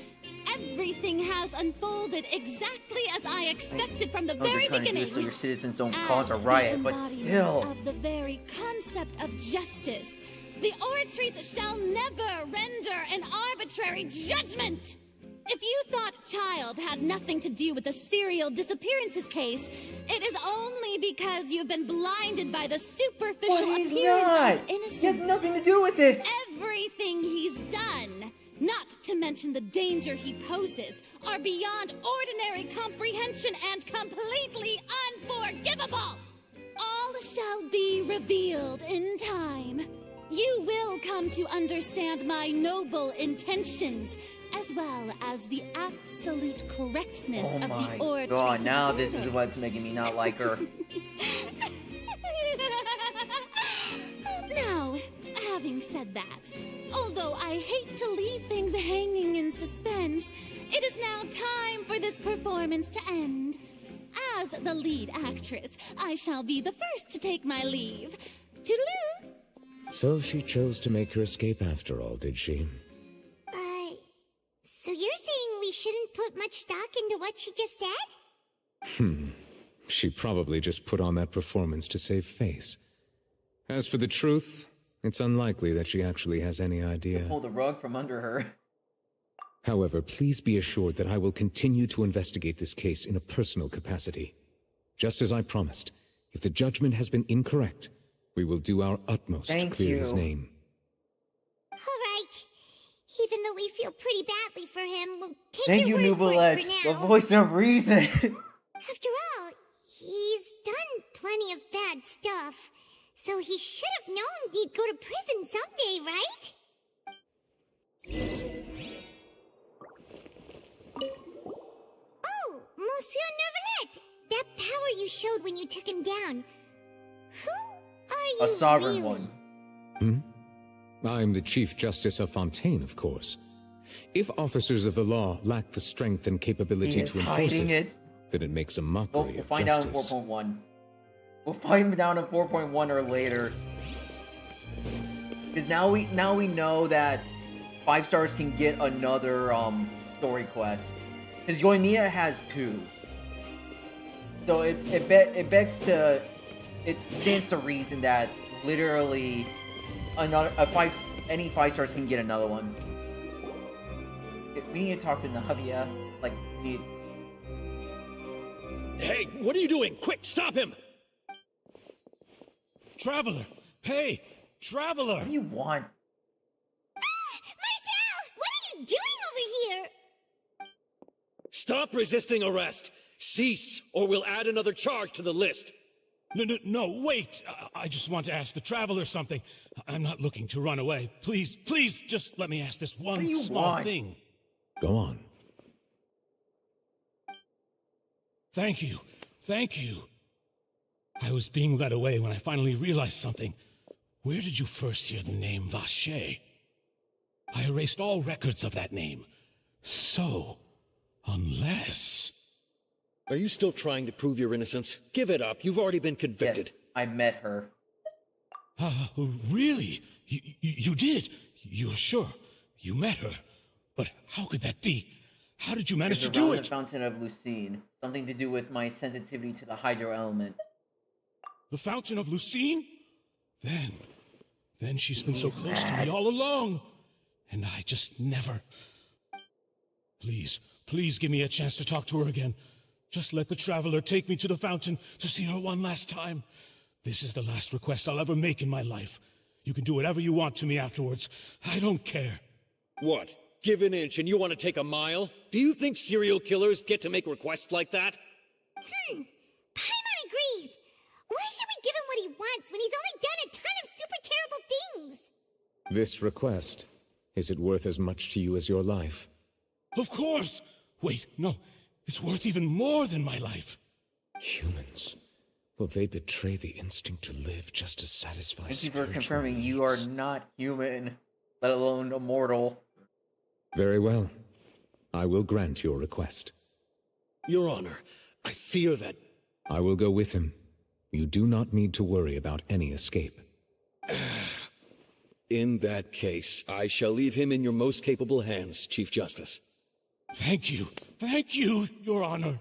S14: Everything has unfolded exactly as I expected from the
S2: Oh, they're
S14: very
S2: trying to do
S14: beginning.
S2: this so your citizens don't
S14: As
S2: cause a
S14: the
S2: riot, but
S14: embodiment
S2: still.
S14: of the very concept of justice, the oratrice shall never render an arbitrary judgment. If you thought Child had nothing to do with the serial disappearances case, it is only because you've been blinded by the superficial
S2: But he's
S14: appearance
S2: not.
S14: of innocence.
S2: He has nothing to do with it.
S14: Everything he's done, not to mention the danger he poses, are beyond ordinary comprehension and completely unforgivable. All shall be revealed in time. You will come to understand my noble intentions, as well as the absolute correctness
S2: Oh
S14: of
S2: my
S14: the oratrice's
S2: god, now this is
S14: verdict.
S2: what's making me not like her.
S14: Now, having said that, although I hate to leave things hanging in suspense, it is now time for this performance to end. As the lead actress, I shall be the first to take my leave. Toodaloo!
S11: So she chose to make her escape after all, did she?
S4: So you're saying we shouldn't put much stock into what she just said?
S11: She probably just put on that performance to save face. As for the truth, it's unlikely that she actually has any idea.
S2: Pull the rug from under her.
S11: However, please be assured that I will continue to investigate this case in a personal capacity. Just as I promised, if the judgment has been incorrect, we will do our utmost to clear his name.
S4: All right. Even though we feel pretty badly for him, we'll take
S2: Thank you,
S4: your word for it
S2: Nouvellette,
S4: for
S2: the
S4: now.
S2: voice of reason.
S4: After all, he's done plenty of bad stuff, so he should have known he'd go to prison someday, right? Oh, Monsieur Neuvillette! That power you showed when you took him down. Who are you
S2: A sovereign
S4: really?
S2: one.
S11: I'm the Chief Justice of Fontaine, of course. If officers of the law lack the strength and capability
S2: He
S11: to
S2: is
S11: enforce
S2: hiding it.
S11: then it makes a mockery
S2: We'll
S11: of
S2: find out
S11: justice.
S2: in 4.1. We'll find out in 4.1 or later. Because now we know that 5 stars can get another story quest. Because Yoimiya has 2. So it stands to reason that literally any 5 stars can get another one. We need to talk to Navia. Like,
S10: Hey, what are you doing? Quick, stop him! Traveler! Hey, Traveler!
S2: What do you want?
S4: Marcel! What are you doing over here?
S10: Stop resisting arrest! Cease, or we'll add another charge to the list. No, wait! I just want to ask the Traveler something. I'm not looking to run away. Please, just let me ask this one small thing.
S11: Go on.
S10: Thank you. I was being led away when I finally realized something. Where did you first hear the name Vacher? I erased all records of that name. So, unless...
S17: Are you still trying to prove your innocence? Give it up. You've already been convicted.
S2: Yes, I met her.
S10: Really? You did? You're sure? You met her? But how could that be? How did you manage to do
S2: The
S10: it?
S2: Fountain of Lucine. Something to do with my sensitivity to the hydro element.
S10: The Fountain of Lucine? Then she's been so close to me all along. And I just never... Please give me a chance to talk to her again. Just let the Traveler take me to the fountain to see her one last time. This is the last request I'll ever make in my life. You can do whatever you want to me afterwards. I don't care.
S17: What? Give an inch and you want to take a mile? Do you think serial killers get to make requests like that?
S4: Paimon agrees. Why should we give him what he wants when he's only done a ton of super terrible things?
S11: This request, is it worth as much to you as your life?
S10: Of course! Wait, no. It's worth even more than my life.
S11: Humans. Will they betray the instinct to live just to satisfy
S2: Thank you for
S11: spiritual
S2: confirming
S11: needs?
S2: you are not human, let alone immortal.
S11: Very well. I will grant your request.
S17: Your Honor, I fear that...
S11: I will go with him. You do not need to worry about any escape.
S17: In that case, I shall leave him in your most capable hands, Chief Justice.
S10: Thank you. Thank you, Your Honor.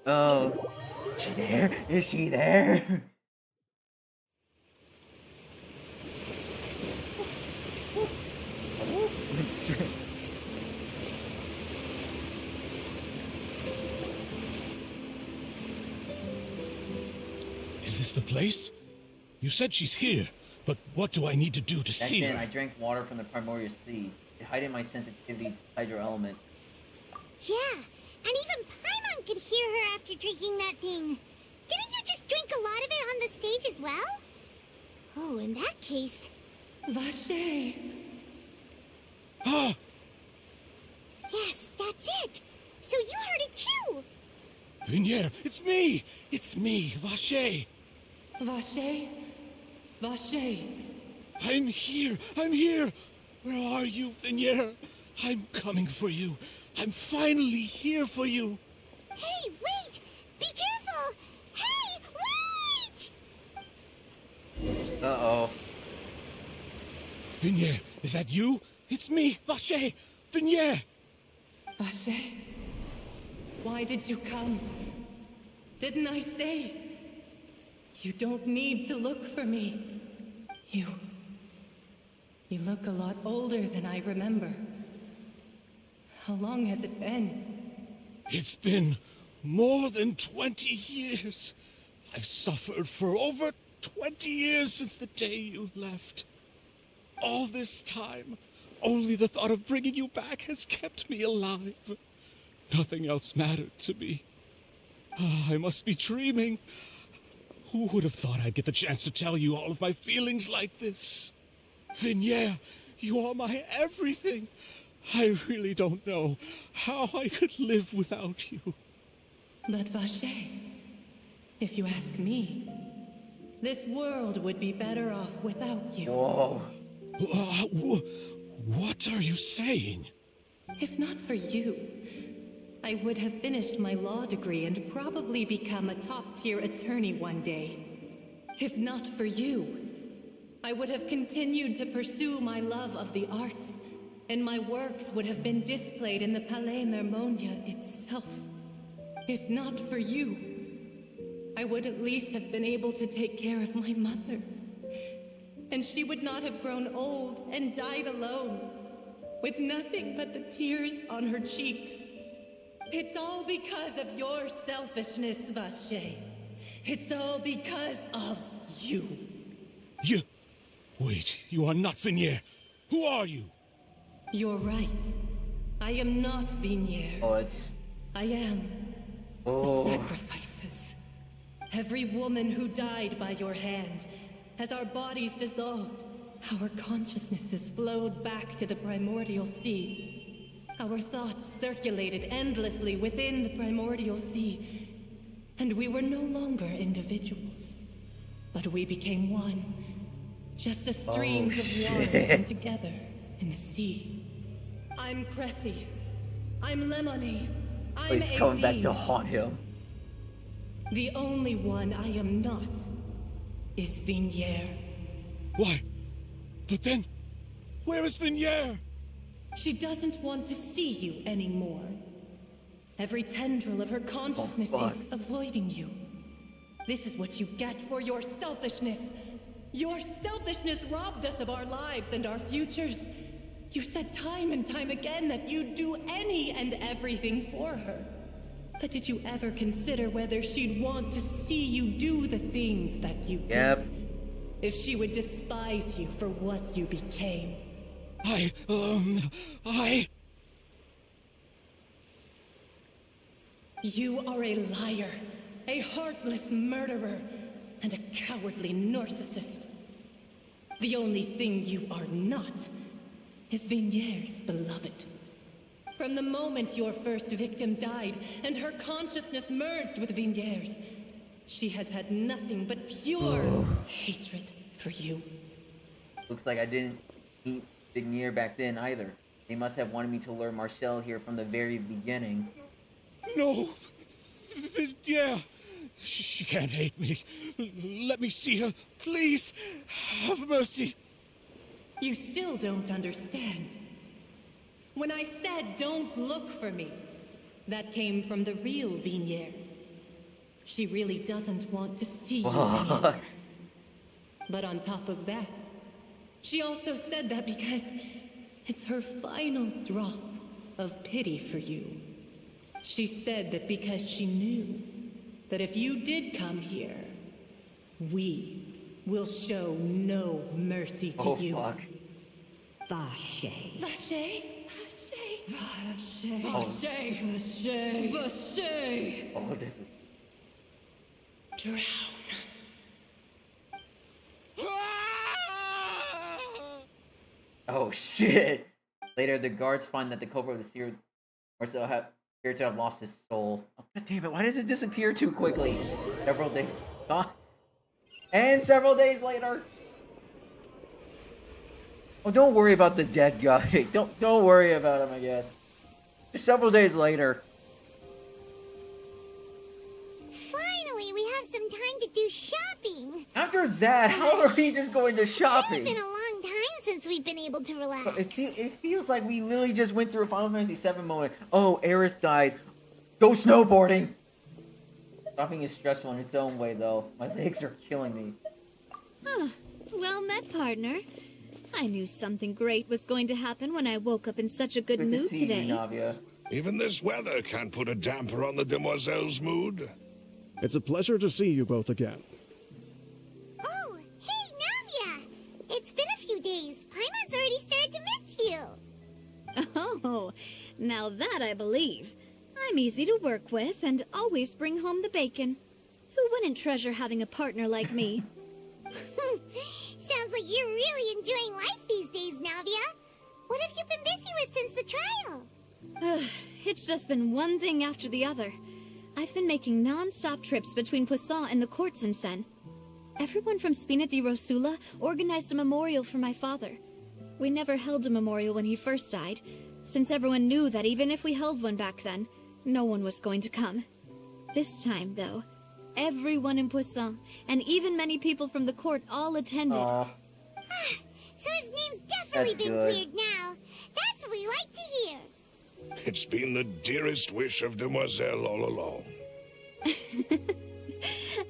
S2: Oh. Is she there? Is she there?
S10: Is this the place? You said she's here, but what do I need to do to
S2: Back
S10: see
S2: then,
S10: her?
S2: I drank water from the primordial sea. It heightened my sensitivity to hydro element.
S4: Yeah, and even Paimon could hear her after drinking that thing. Didn't you just drink a lot of it on the stage as well? Oh, in that case...
S16: Vache!
S10: Ah!
S4: Yes, that's it! So you heard it too!
S10: Vinier, it's me! It's me, Vache!
S16: Vache? Vache!
S10: I'm here! I'm here! Where are you, Vinier? I'm coming for you. I'm finally here for you.
S4: Hey, wait! Be careful! Hey, wait!
S2: Uh-oh.
S10: Vinier, is that you? It's me, Vache! Vinier!
S16: Vache? Why did you come? Didn't I say? You don't need to look for me. You look a lot older than I remember. How long has it been?
S10: It's been more than 20 years. I've suffered for over 20 years since the day you left. All this time, only the thought of bringing you back has kept me alive. Nothing else mattered to me. I must be dreaming. Who would have thought I'd get the chance to tell you all of my feelings like this? Vinier, you are my everything. I really don't know how I could live without you.
S16: But Vache, if you ask me, this world would be better off without you.
S2: Whoa.
S10: What are you saying?
S16: If not for you, I would have finished my law degree and probably become a top-tier attorney one day. If not for you, I would have continued to pursue my love of the arts, and my works would have been displayed in the Palais Mermonia itself. If not for you, I would at least have been able to take care of my mother. And she would not have grown old and died alone, with nothing but the tears on her cheeks. It's all because of your selfishness, Vache. It's all because of you.
S10: You... Wait, you are not Vinier. Who are you?
S16: You're right. I am not Vinier.
S2: Oh, it's...
S16: I am
S2: Oh.
S16: the sacrifices. Every woman who died by your hand, as our bodies dissolved, our consciousnesses flowed back to the primordial sea. Our thoughts circulated endlessly within the primordial sea, and we were no longer individuals, but we became one, just as streams of water come together in the sea. I'm Cressy. I'm Lemony. I'm
S2: It's coming back to
S16: Azine.
S2: haunt him.
S16: The only one I am not is Vinier.
S10: Why? But then, where is Vinier?
S16: She doesn't want to see you anymore. Every tendril of her consciousness is avoiding you. This is what you get for your selfishness. Your selfishness robbed us of our lives and our futures. You said time and time again that you'd do any and everything for her. But did you ever consider whether she'd want to see you do the things that you did? If she would despise you for what you became? You are a liar, a heartless murderer, and a cowardly narcissist. The only thing you are not is Vigniere's beloved. From the moment your first victim died and her consciousness merged with Vigniere's, she has had nothing but pure hatred for you.
S2: Looks like I didn't meet Vigniere back then either. They must have wanted me to lure Marcel here from the very beginning.
S3: No! Vigniere! She can't hate me. Let me see her, please. Have mercy.
S16: You still don't understand. When I said don't look for me, that came from the real Vigniere. She really doesn't want to see you anymore. But on top of that, she also said that because it's her final drop of pity for you. She said that because she knew that if you did come here, we will show no mercy to you.
S2: Oh, fuck.
S16: Vache. Vache? Vache. Vache. Vache. Vache.
S2: Oh, this is...
S16: Drown.
S2: Oh, shit! Later, the guards find that the culprit of the serial Marcel appeared to have lost his soul. Oh, God damn it, why does it disappear too quickly? Several days... And several days later... Oh, don't worry about the dead guy. Don't worry about him, I guess. Just several days later...
S4: Finally, we have some time to do shopping.
S2: After that, how are we just going to shopping?
S4: It's been a long time since we've been able to relax.
S2: It feels like we literally just went through a Final Fantasy VII moment. Oh, Aerith died. Go snowboarding! Shopping is stressful in its own way, though. My legs are killing me.
S1: Huh. Well met, partner. I knew something great was going to happen when I woke up in such a good mood
S2: to see
S1: today.
S2: You, Navia.
S3: Even this weather can't put a damper on the demoiselle's mood.
S15: It's a pleasure to see you both again.
S4: Oh, hey, Navia! It's been a few days. Paimon's already started to miss you.
S1: Oh, now that I believe. I'm easy to work with and always bring home the bacon. Who wouldn't treasure having a partner like me?
S4: Sounds like you're really enjoying life these days, Navia. What have you been busy with since the trial?
S1: It's just been one thing after the other. I've been making non-stop trips between Poisson and the courts in Sen. Everyone from Spina di Rosula organized a memorial for my father. We never held a memorial when he first died, since everyone knew that even if we held one back then, no one was going to come. This time, though, everyone in Poisson, and even many people from the court, all attended.
S4: So his name's definitely been cleared now. That's what we like to hear.
S3: It's been the dearest wish of Demoiselle all along.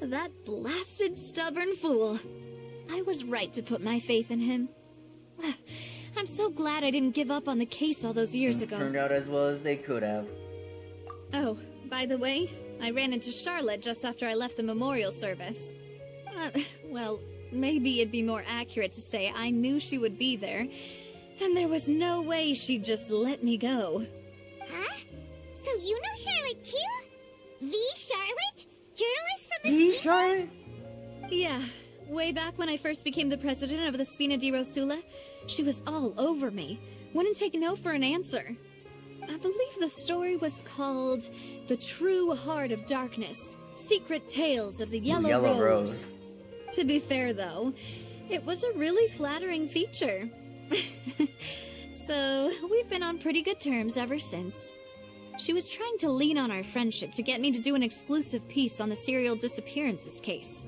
S1: That blasted stubborn fool. I was right to put my faith in him. I'm so glad I didn't give up on the case all those years ago.
S2: Turned out as well as they could have.
S1: Oh, by the way, I ran into Charlotte just after I left the memorial service. Well, maybe it'd be more accurate to say I knew she would be there, and there was no way she'd just let me go.
S4: Huh? So you know Charlotte too? The Charlotte? Journalist from
S2: the Charlotte?
S1: Yeah, way back when I first became the president of the Spina di Rosula, she was all over me. Wouldn't take no for an answer. I believe the story was called The True Heart of Darkness, Secret Tales of the Yellow Rose. To be fair, though, it was a really flattering feature. So, we've been on pretty good terms ever since. She was trying to lean on our friendship to get me to do an exclusive piece on the serial disappearances case.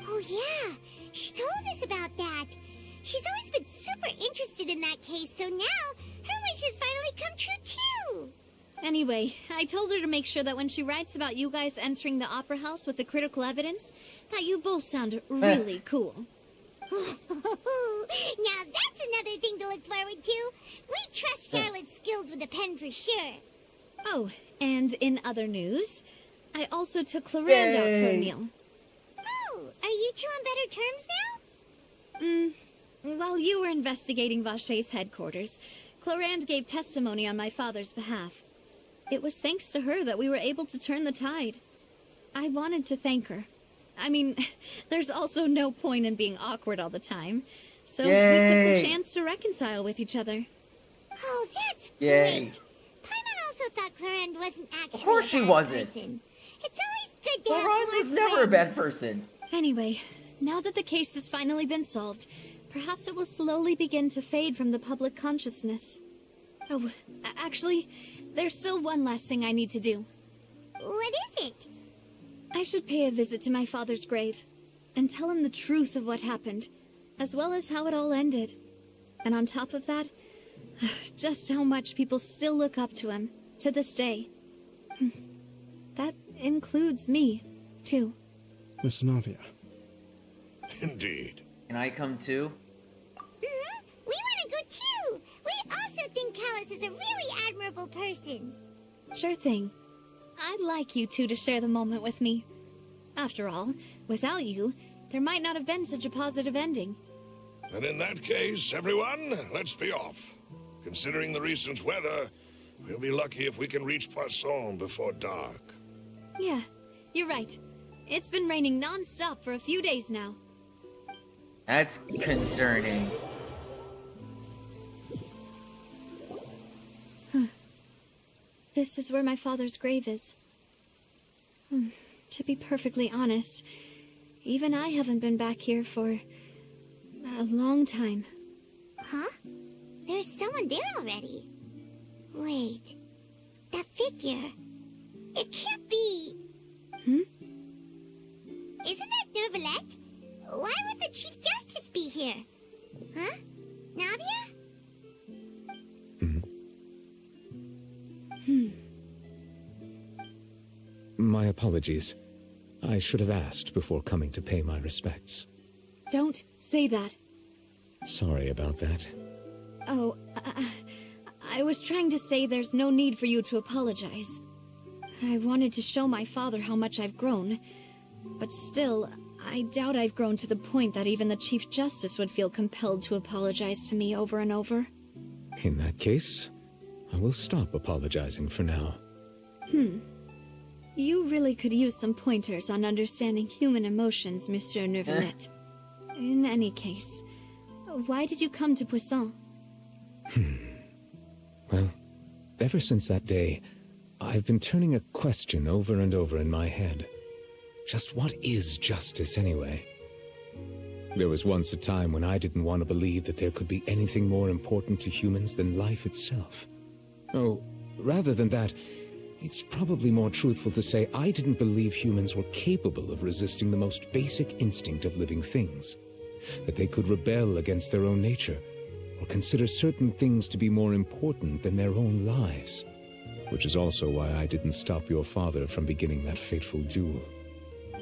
S4: Oh yeah, she told us about that. She's always been super interested in that case, so now her wish has finally come true too.
S1: Anyway, I told her to make sure that when she writes about you guys entering the opera house with the critical evidence, that you both sound really cool.
S4: Now that's another thing to look forward to. We trust Charlotte's skills with a pen for sure.
S1: Oh, and in other news, I also took Clarand out for a meal.
S4: Oh, are you two on better terms now?
S1: While you were investigating Vaché's headquarters, Clarand gave testimony on my father's behalf. It was thanks to her that we were able to turn the tide. I wanted to thank her. I mean, there's also no point in being awkward all the time. So we took the chance to reconcile with each other.
S4: Oh, that's
S2: Yay.
S4: great. Paimon also thought Clarand wasn't actually
S2: Of course
S4: a
S2: she
S4: bad
S2: wasn't.
S4: person. It's always good to have
S2: Clarand
S4: more
S2: was never a
S4: friends.
S2: bad person.
S1: Anyway, now that the case has finally been solved, perhaps it will slowly begin to fade from the public consciousness. Oh, actually, there's still one last thing I need to do.
S4: What is it?
S1: I should pay a visit to my father's grave and tell him the truth of what happened, as well as how it all ended. And on top of that, just how much people still look up to him, to this day. That includes me, too.
S15: Miss Navia.
S3: Indeed.
S2: Can I come too?
S4: We want to go too. We also think Callus is a really admirable person.
S1: Sure thing. I'd like you two to share the moment with me. After all, without you, there might not have been such a positive ending.
S3: And in that case, everyone, let's be off. Considering the recent weather, we'll be lucky if we can reach Poisson before dark.
S1: Yeah, you're right. It's been raining non-stop for a few days now.
S2: That's concerning.
S1: This is where my father's grave is. To be perfectly honest, even I haven't been back here for a long time.
S4: Huh? There's someone there already. Wait. That figure. It can't be... Isn't that Nervalette? Why would the Chief Justice be here? Huh? Navia?
S11: My apologies. I should have asked before coming to pay my respects.
S1: Don't say that.
S11: Sorry about that.
S1: Oh, I was trying to say there's no need for you to apologize. I wanted to show my father how much I've grown, but still, I doubt I've grown to the point that even the Chief Justice would feel compelled to apologize to me over and over.
S11: In that case, I will stop apologizing for now.
S1: You really could use some pointers on understanding human emotions, Monsieur Nervalette. In any case, why did you come to Poisson?
S11: Well, ever since that day, I've been turning a question over and over in my head. Just what is justice, anyway? There was once a time when I didn't want to believe that there could be anything more important to humans than life itself. Oh, rather than that, it's probably more truthful to say I didn't believe humans were capable of resisting the most basic instinct of living things. That they could rebel against their own nature, or consider certain things to be more important than their own lives. Which is also why I didn't stop your father from beginning that fateful duel.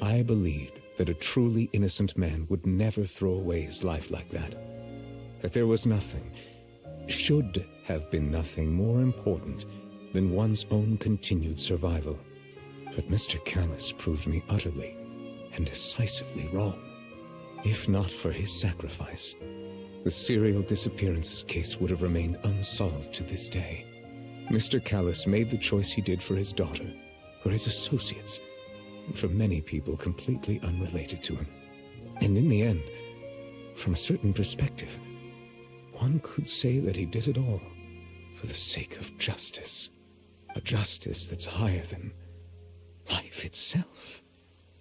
S11: I believed that a truly innocent man would never throw away his life like that. That there was nothing, should have been nothing more important than one's own continued survival. But Mr. Callus proved me utterly and decisively wrong. If not for his sacrifice, the serial disappearances case would have remained unsolved to this day. Mr. Callus made the choice he did for his daughter, for his associates, and for many people completely unrelated to him. And in the end, from a certain perspective, one could say that he did it all for the sake of justice. A justice that's higher than life itself.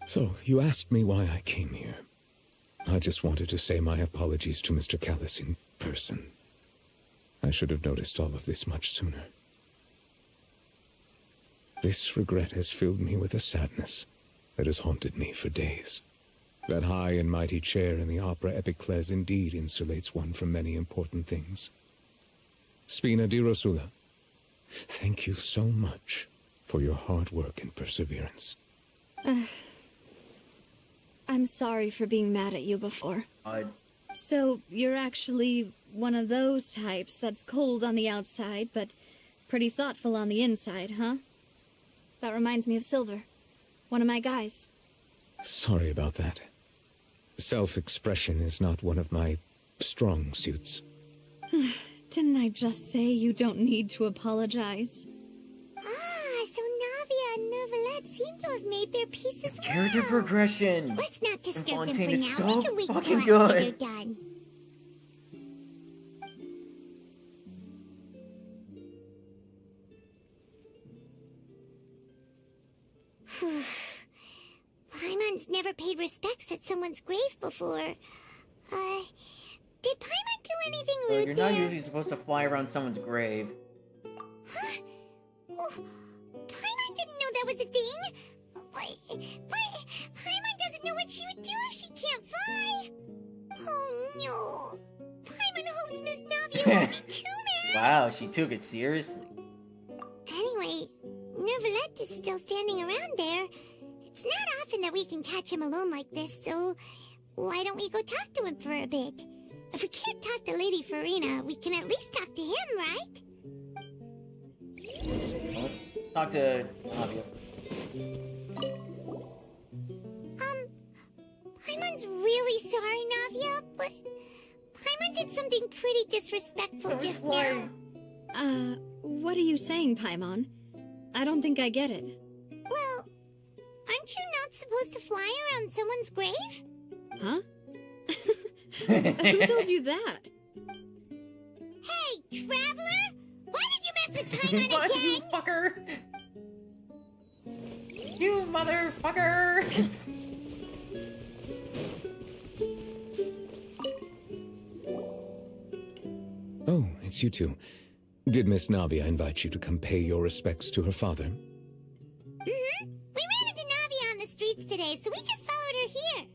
S11: So, you asked me why I came here. I just wanted to say my apologies to Mr. Callus in person. I should have noticed all of this much sooner. This regret has filled me with a sadness that has haunted me for days. That high and mighty chair in the opera Epiclese indeed insulates one from many important things. Spina di Rosula, thank you so much for your hard work and perseverance.
S1: I'm sorry for being mad at you before. So you're actually one of those types that's cold on the outside, but pretty thoughtful on the inside, huh? That reminds me of Silver, one of my guys.
S11: Sorry about that. Self-expression is not one of my strong suits.
S1: Didn't I just say you don't need to apologize?
S4: Ah, so Navia and Neuvillette seem to have made their peace as
S2: Character progression.
S4: Let's not disturb them
S2: Fontaine
S4: for
S2: is
S4: now.
S2: so
S4: We can wait
S2: fucking
S4: until after
S2: good.
S4: they're done. Paimon's never paid respects at someone's grave before. Did Paimon do anything
S2: Well,
S4: rude
S2: you're
S4: there?
S2: not usually supposed to fly around someone's grave.
S4: Huh? Oh, Paimon didn't know that was a thing. But Paimon doesn't know what she would do if she can't fly. Oh no. Paimon hopes Miss Navia won't be too mad.
S2: Wow, she took it seriously.
S4: Anyway, Neuvillette is still standing around there. It's not often that we can catch him alone like this, so why don't we go talk to him for a bit? If we can't talk to Lady Farina, we can at least talk to him, right?
S2: Well, talk to Navia.
S4: Paimon's really sorry, Navia, but Paimon did something pretty disrespectful just now.
S1: What are you saying, Paimon? I don't think I get it.
S4: Well, aren't you not supposed to fly around someone's grave?
S1: Huh? Who told you that?
S4: Hey, traveler! Why did you mess with Paimon
S2: What,
S4: again?
S2: you fucker? You motherfucker!
S11: Oh, it's you two. Did Miss Navia invite you to come pay your respects to her father?
S4: Mm-hmm. We ran into Navia on the streets today, so we just followed her here.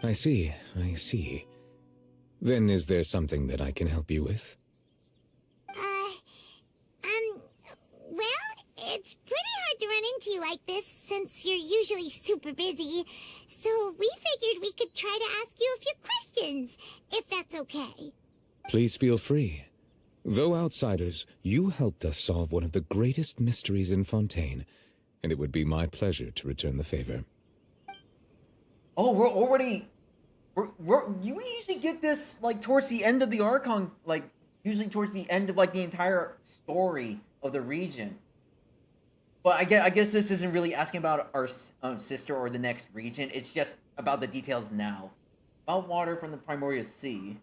S11: I see. Then is there something that I can help you with?
S4: Well, it's pretty hard to run into you like this, since you're usually super busy. So we figured we could try to ask you a few questions, if that's okay.
S11: Please feel free. Though outsiders, you helped us solve one of the greatest mysteries in Fontaine, and it would be my pleasure to return the favor.
S2: Oh, we're already... we usually get this, like, towards the end of the Archon, like, usually towards the end of, like, the entire story of the region. But I guess this isn't really asking about our sister or the next region. It's just about the details now. About water from the Primordial Sea.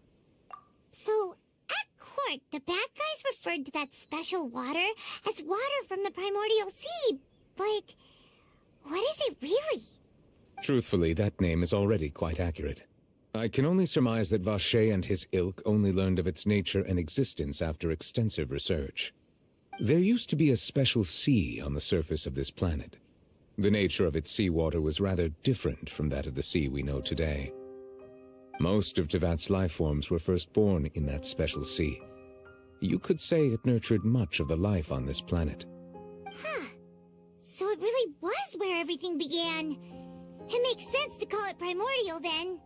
S4: So, at court, the bad guys referred to that special water as water from the Primordial Sea. But what is it really?
S11: Truthfully, that name is already quite accurate. I can only surmise that Vacher and his ilk only learned of its nature and existence after extensive research. There used to be a special sea on the surface of this planet. The nature of its seawater was rather different from that of the sea we know today. Most of Tevat's life forms were first born in that special sea. You could say it nurtured much of the life on this planet.
S4: Huh. So it really was where everything began. It makes sense to call it primordial then.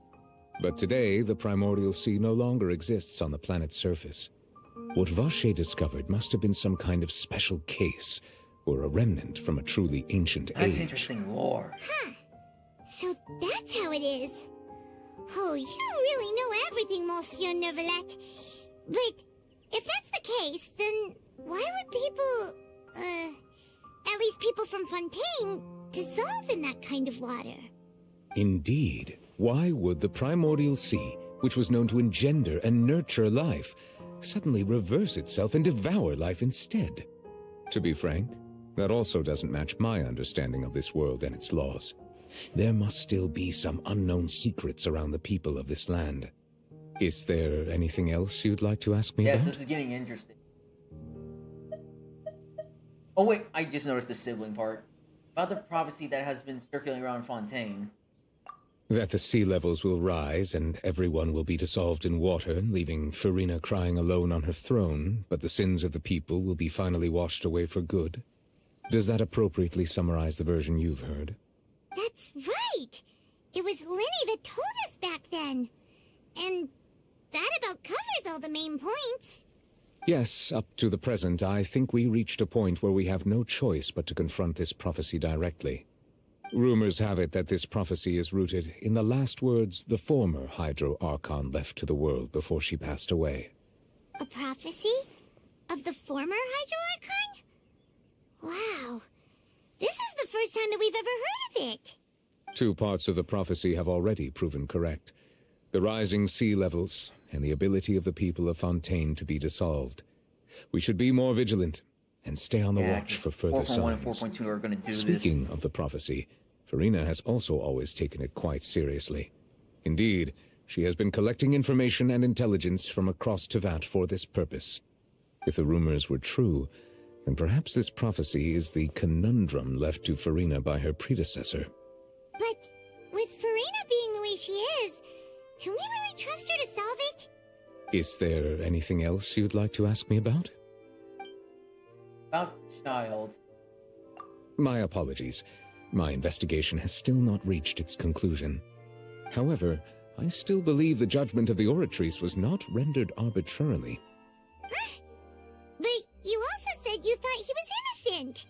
S11: But today, the primordial sea no longer exists on the planet's surface. What Vacher discovered must have been some kind of special case, or a remnant from a truly ancient age.
S2: That's interesting lore.
S4: Huh. So that's how it is. Oh, you really know everything, Monsieur Neuvillette. But if that's the case, then why would people, at least people from Fontaine, dissolve in that kind of water?
S11: Indeed. Why would the primordial sea, which was known to engender and nurture life, suddenly reverse itself and devour life instead? To be frank, that also doesn't match my understanding of this world and its laws. There must still be some unknown secrets around the people of this land. Is there anything else you'd like to ask me
S2: Yes,
S11: about?
S2: this is getting interesting. Oh wait, I just noticed the sibling part. About the prophecy that has been circulating around Fontaine.
S11: That the sea levels will rise and everyone will be dissolved in water, leaving Farina crying alone on her throne, but the sins of the people will be finally washed away for good. Does that appropriately summarize the version you've heard?
S4: That's right! It was Lenny that told us back then. And that about covers all the main points.
S11: Yes, up to the present, I think we reached a point where we have no choice but to confront this prophecy directly. Rumors have it that this prophecy is rooted in the last words the former Hydro Archon left to the world before she passed away.
S4: A prophecy? Of the former Hydro Archon? Wow. This is the first time that we've ever heard of it.
S11: 2 parts of the prophecy have already proven correct. The rising sea levels and the ability of the people of Fontaine to be dissolved. We should be more vigilant and stay on the watch for further
S2: 4.1 and
S11: signs.
S2: 4.2 are going to do this.
S11: Speaking of the prophecy, Farina has also always taken it quite seriously. Indeed, she has been collecting information and intelligence from across Tevat for this purpose. If the rumors were true, then perhaps this prophecy is the conundrum left to Farina by her predecessor.
S4: But with Farina being the way she is, can we really trust her to solve it?
S11: Is there anything else you'd like to ask me about?
S2: About child.
S11: My apologies. My investigation has still not reached its conclusion. However, I still believe the judgment of the Oratrice was not rendered arbitrarily.
S4: But you also said you thought he was innocent.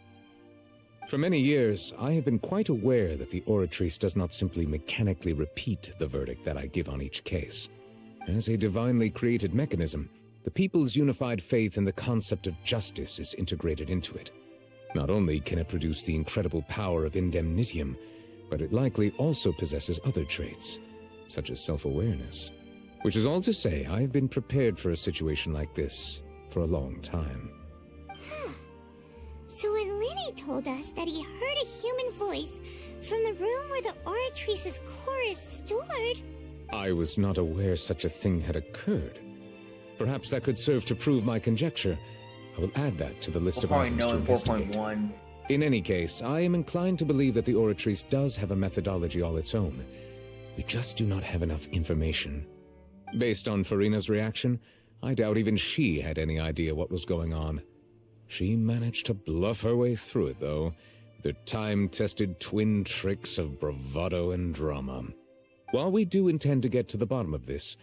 S11: For many years, I have been quite aware that the Oratrice does not simply mechanically repeat the verdict that I give on each case. As a divinely created mechanism, the people's unified faith in the concept of justice is integrated into it. Not only can it produce the incredible power of indemnitium, but it likely also possesses other traits, such as self-awareness. Which is all to say, I have been prepared for a situation like this for a long time.
S4: So when Lenny told us that he heard a human voice from the room where the Oratrice's core is stored...
S11: I was not aware such a thing had occurred. Perhaps that could serve to prove my conjecture. I will add that to the list of items to investigate.
S2: 4.1.
S11: In any case, I am inclined to believe that the Oratrice does have a methodology all its own. We just do not have enough information. Based on Farina's reaction, I doubt even she had any idea what was going on. She managed to bluff her way through it, though, with her time-tested twin tricks of bravado and drama. While we do intend to get to the bottom of this,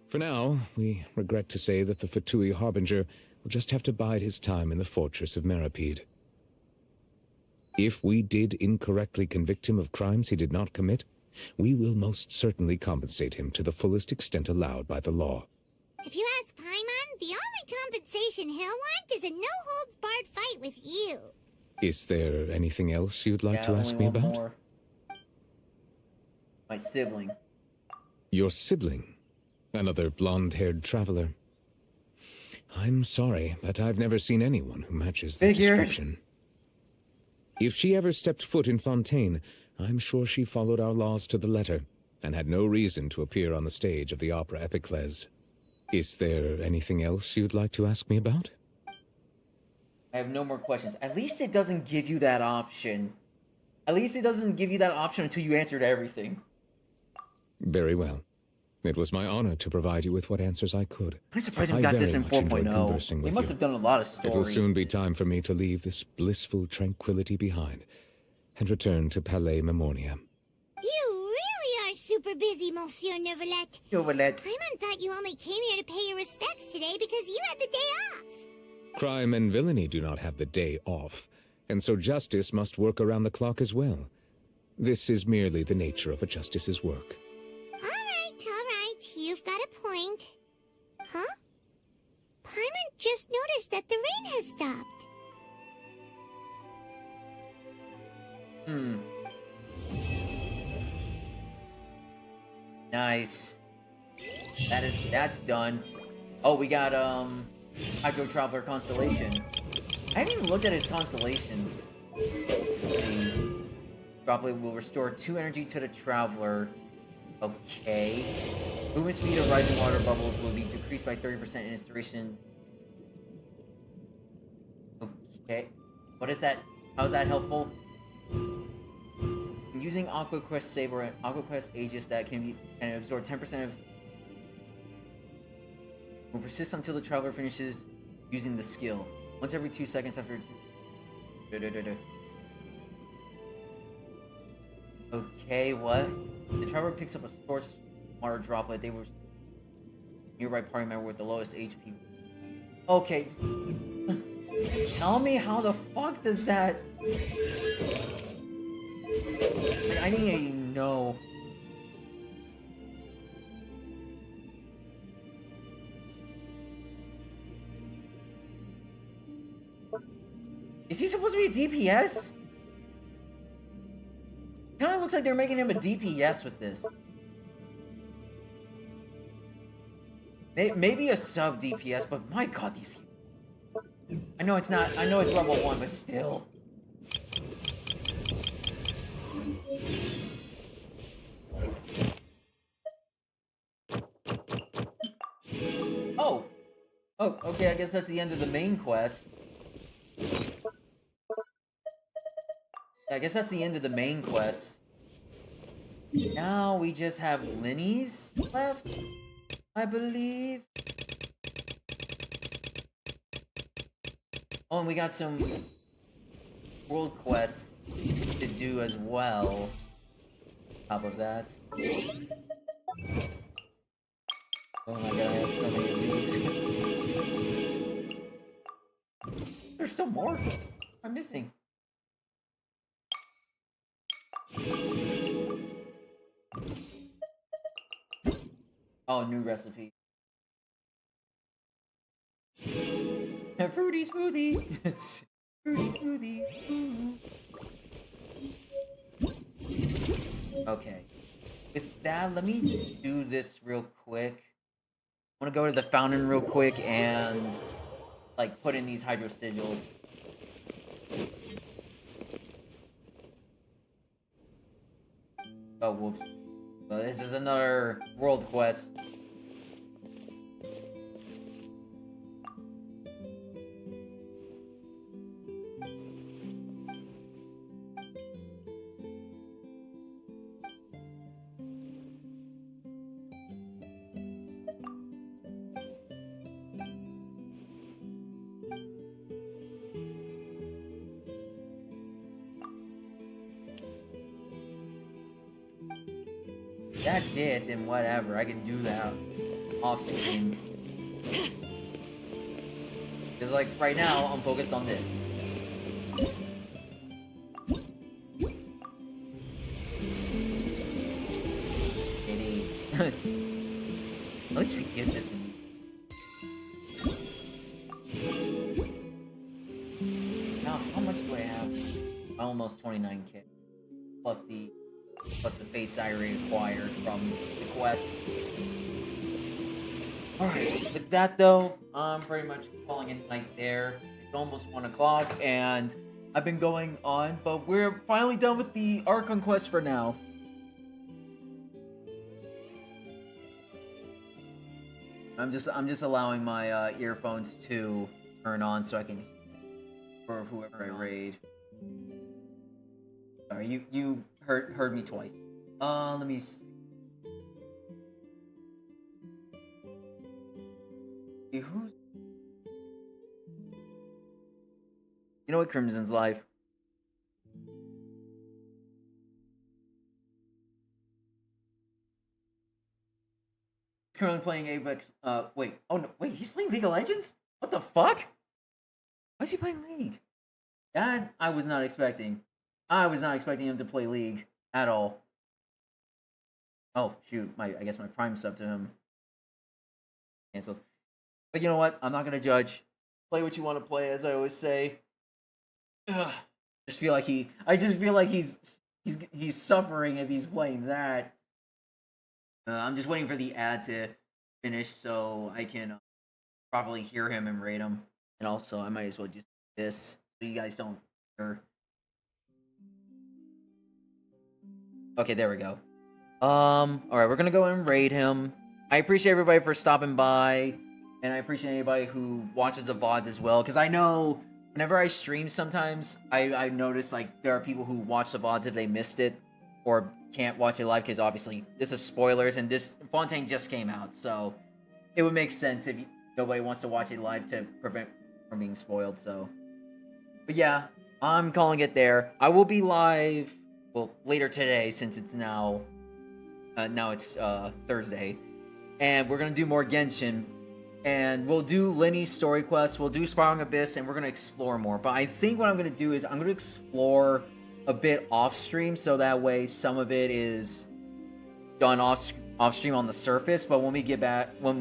S11: for now, we regret to say that the Fatui Harbinger will just have to bide his time in the fortress of Meripede. If we did incorrectly convict him of crimes he did not commit, we will most certainly compensate him to the fullest extent allowed by the law.
S4: If you ask Paimon, the only compensation he'll want is a no-holds-barred fight with you.
S11: Is there anything else you'd like to ask me about?
S2: More. My sibling.
S11: Your sibling? Another blonde-haired traveler? I'm sorry, but I've never seen anyone who matches that description. If she ever stepped foot in Fontaine, I'm sure she followed our laws to the letter, and had no reason to appear on the stage of the opera Epiclese. Is there anything else you'd like to ask me about?
S2: I have no more questions. At least it doesn't give you that option. At least it doesn't give you that option until you answered everything.
S11: Very well. It was my honor to provide you with what answers I could.
S2: I'm surprised we got this in 4.0. They must have done a lot of story.
S11: It will soon be time for me to leave this blissful tranquility behind and return to Palais Memoria.
S4: You really are super busy, Monsieur Neuvillette.
S2: Neuvillette.
S4: Paimon thought you only came here to pay your respects today because you had the day off.
S11: Crime and villainy do not have the day off, and so justice must work around the clock as well. This is merely the nature of a justice's work.
S4: All right, you've got a point. Huh? Paimon just noticed that the rain has stopped.
S2: Nice. That's done. Oh, we got Hydro Traveler Constellation. I haven't even looked at his constellations. Let's see. Droplet will restore 2 energy to the Traveler. Okay. Movement speed of rising water bubbles will be decreased by 30% in its duration. Okay. What is that? How is that helpful? Using Aqua Quest Saber and Aqua Quest Aegis that can absorb 10% of... will persist until the Traveler finishes using the skill. Once every 2 seconds after... Okay, what? The Traveler picks up a source water droplet. They were... nearby party member with the lowest HP. Okay. Just tell me how the fuck does that... I need to know. Is he supposed to be a DPS? Kinda looks like they're making him a DPS with this. Maybe a sub DPS, but my god, these... I know it's not, I know it's level 1, but still. Oh! Oh, okay, I guess that's the end of the main quest. I guess that's the end of the main quest. Now we just have Linny's left, I believe. Oh, and we got some world quests to do as well. Top of that. Oh my god, I have so many of these. There's still more I'm missing. Oh, new recipe. A fruity smoothie. It's fruity smoothie. Ooh. Okay. With that, let me do this real quick. I want to go to the fountain real quick and like put in these hydro sigils. Oh, whoops. So this is another world quest. That's it, then whatever. I can do that off screen. Because, like, right now, I'm focused on this. At least we get this. Now, how much do I have? Almost 29k. Plus the fates I already acquired from the quest. Alright, with that though, I'm pretty much calling it night there. It's almost 1 o'clock, and I've been going on, but we're finally done with the Archon quest for now. I'm just allowing my earphones to turn on so I can for whoever I raid. Sorry, you heard me twice. Let me see who's... You know what, Crimson's live. Currently playing Apex. Wait. Oh no. Wait. He's playing League of Legends. What the fuck? Why is he playing League? That I was not expecting. I was not expecting him to play League at all. Oh shoot. I guess my Prime sub to him cancels. But you know what? I'm not gonna judge. Play what you want to play, as I always say. Ugh. I just feel like he's suffering if he's playing that. I'm just waiting for the ad to finish so I can properly hear him and rate him. And also, I might as well just do this so you guys don't hear. Okay, there we go. Alright, we're gonna go and raid him. I appreciate everybody for stopping by, and I appreciate anybody who watches the VODs as well, because I know whenever I stream sometimes, I notice like there are people who watch the VODs if they missed it, or can't watch it live, because obviously this is spoilers, and this Fontaine just came out, so it would make sense if nobody wants to watch it live to prevent from being spoiled, so. But yeah, I'm calling it there. I will be live, well, later today, since it's now it's Thursday. and we're gonna do more Genshin, and we'll do Lenny's story quest, we'll do Spiraling Abyss, and we're gonna explore more. But I think what I'm gonna do is I'm gonna explore a bit off stream, so that way some of it is done off stream on the surface. But when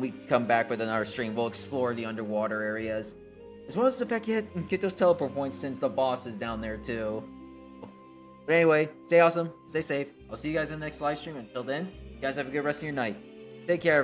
S2: we come back with another stream, we'll explore the underwater areas, as well as the fact you get those teleport points since the boss is down there too. But anyway, stay awesome, stay safe. I'll see you guys in the next live stream. Until then, you guys have a good rest of your night. Take care.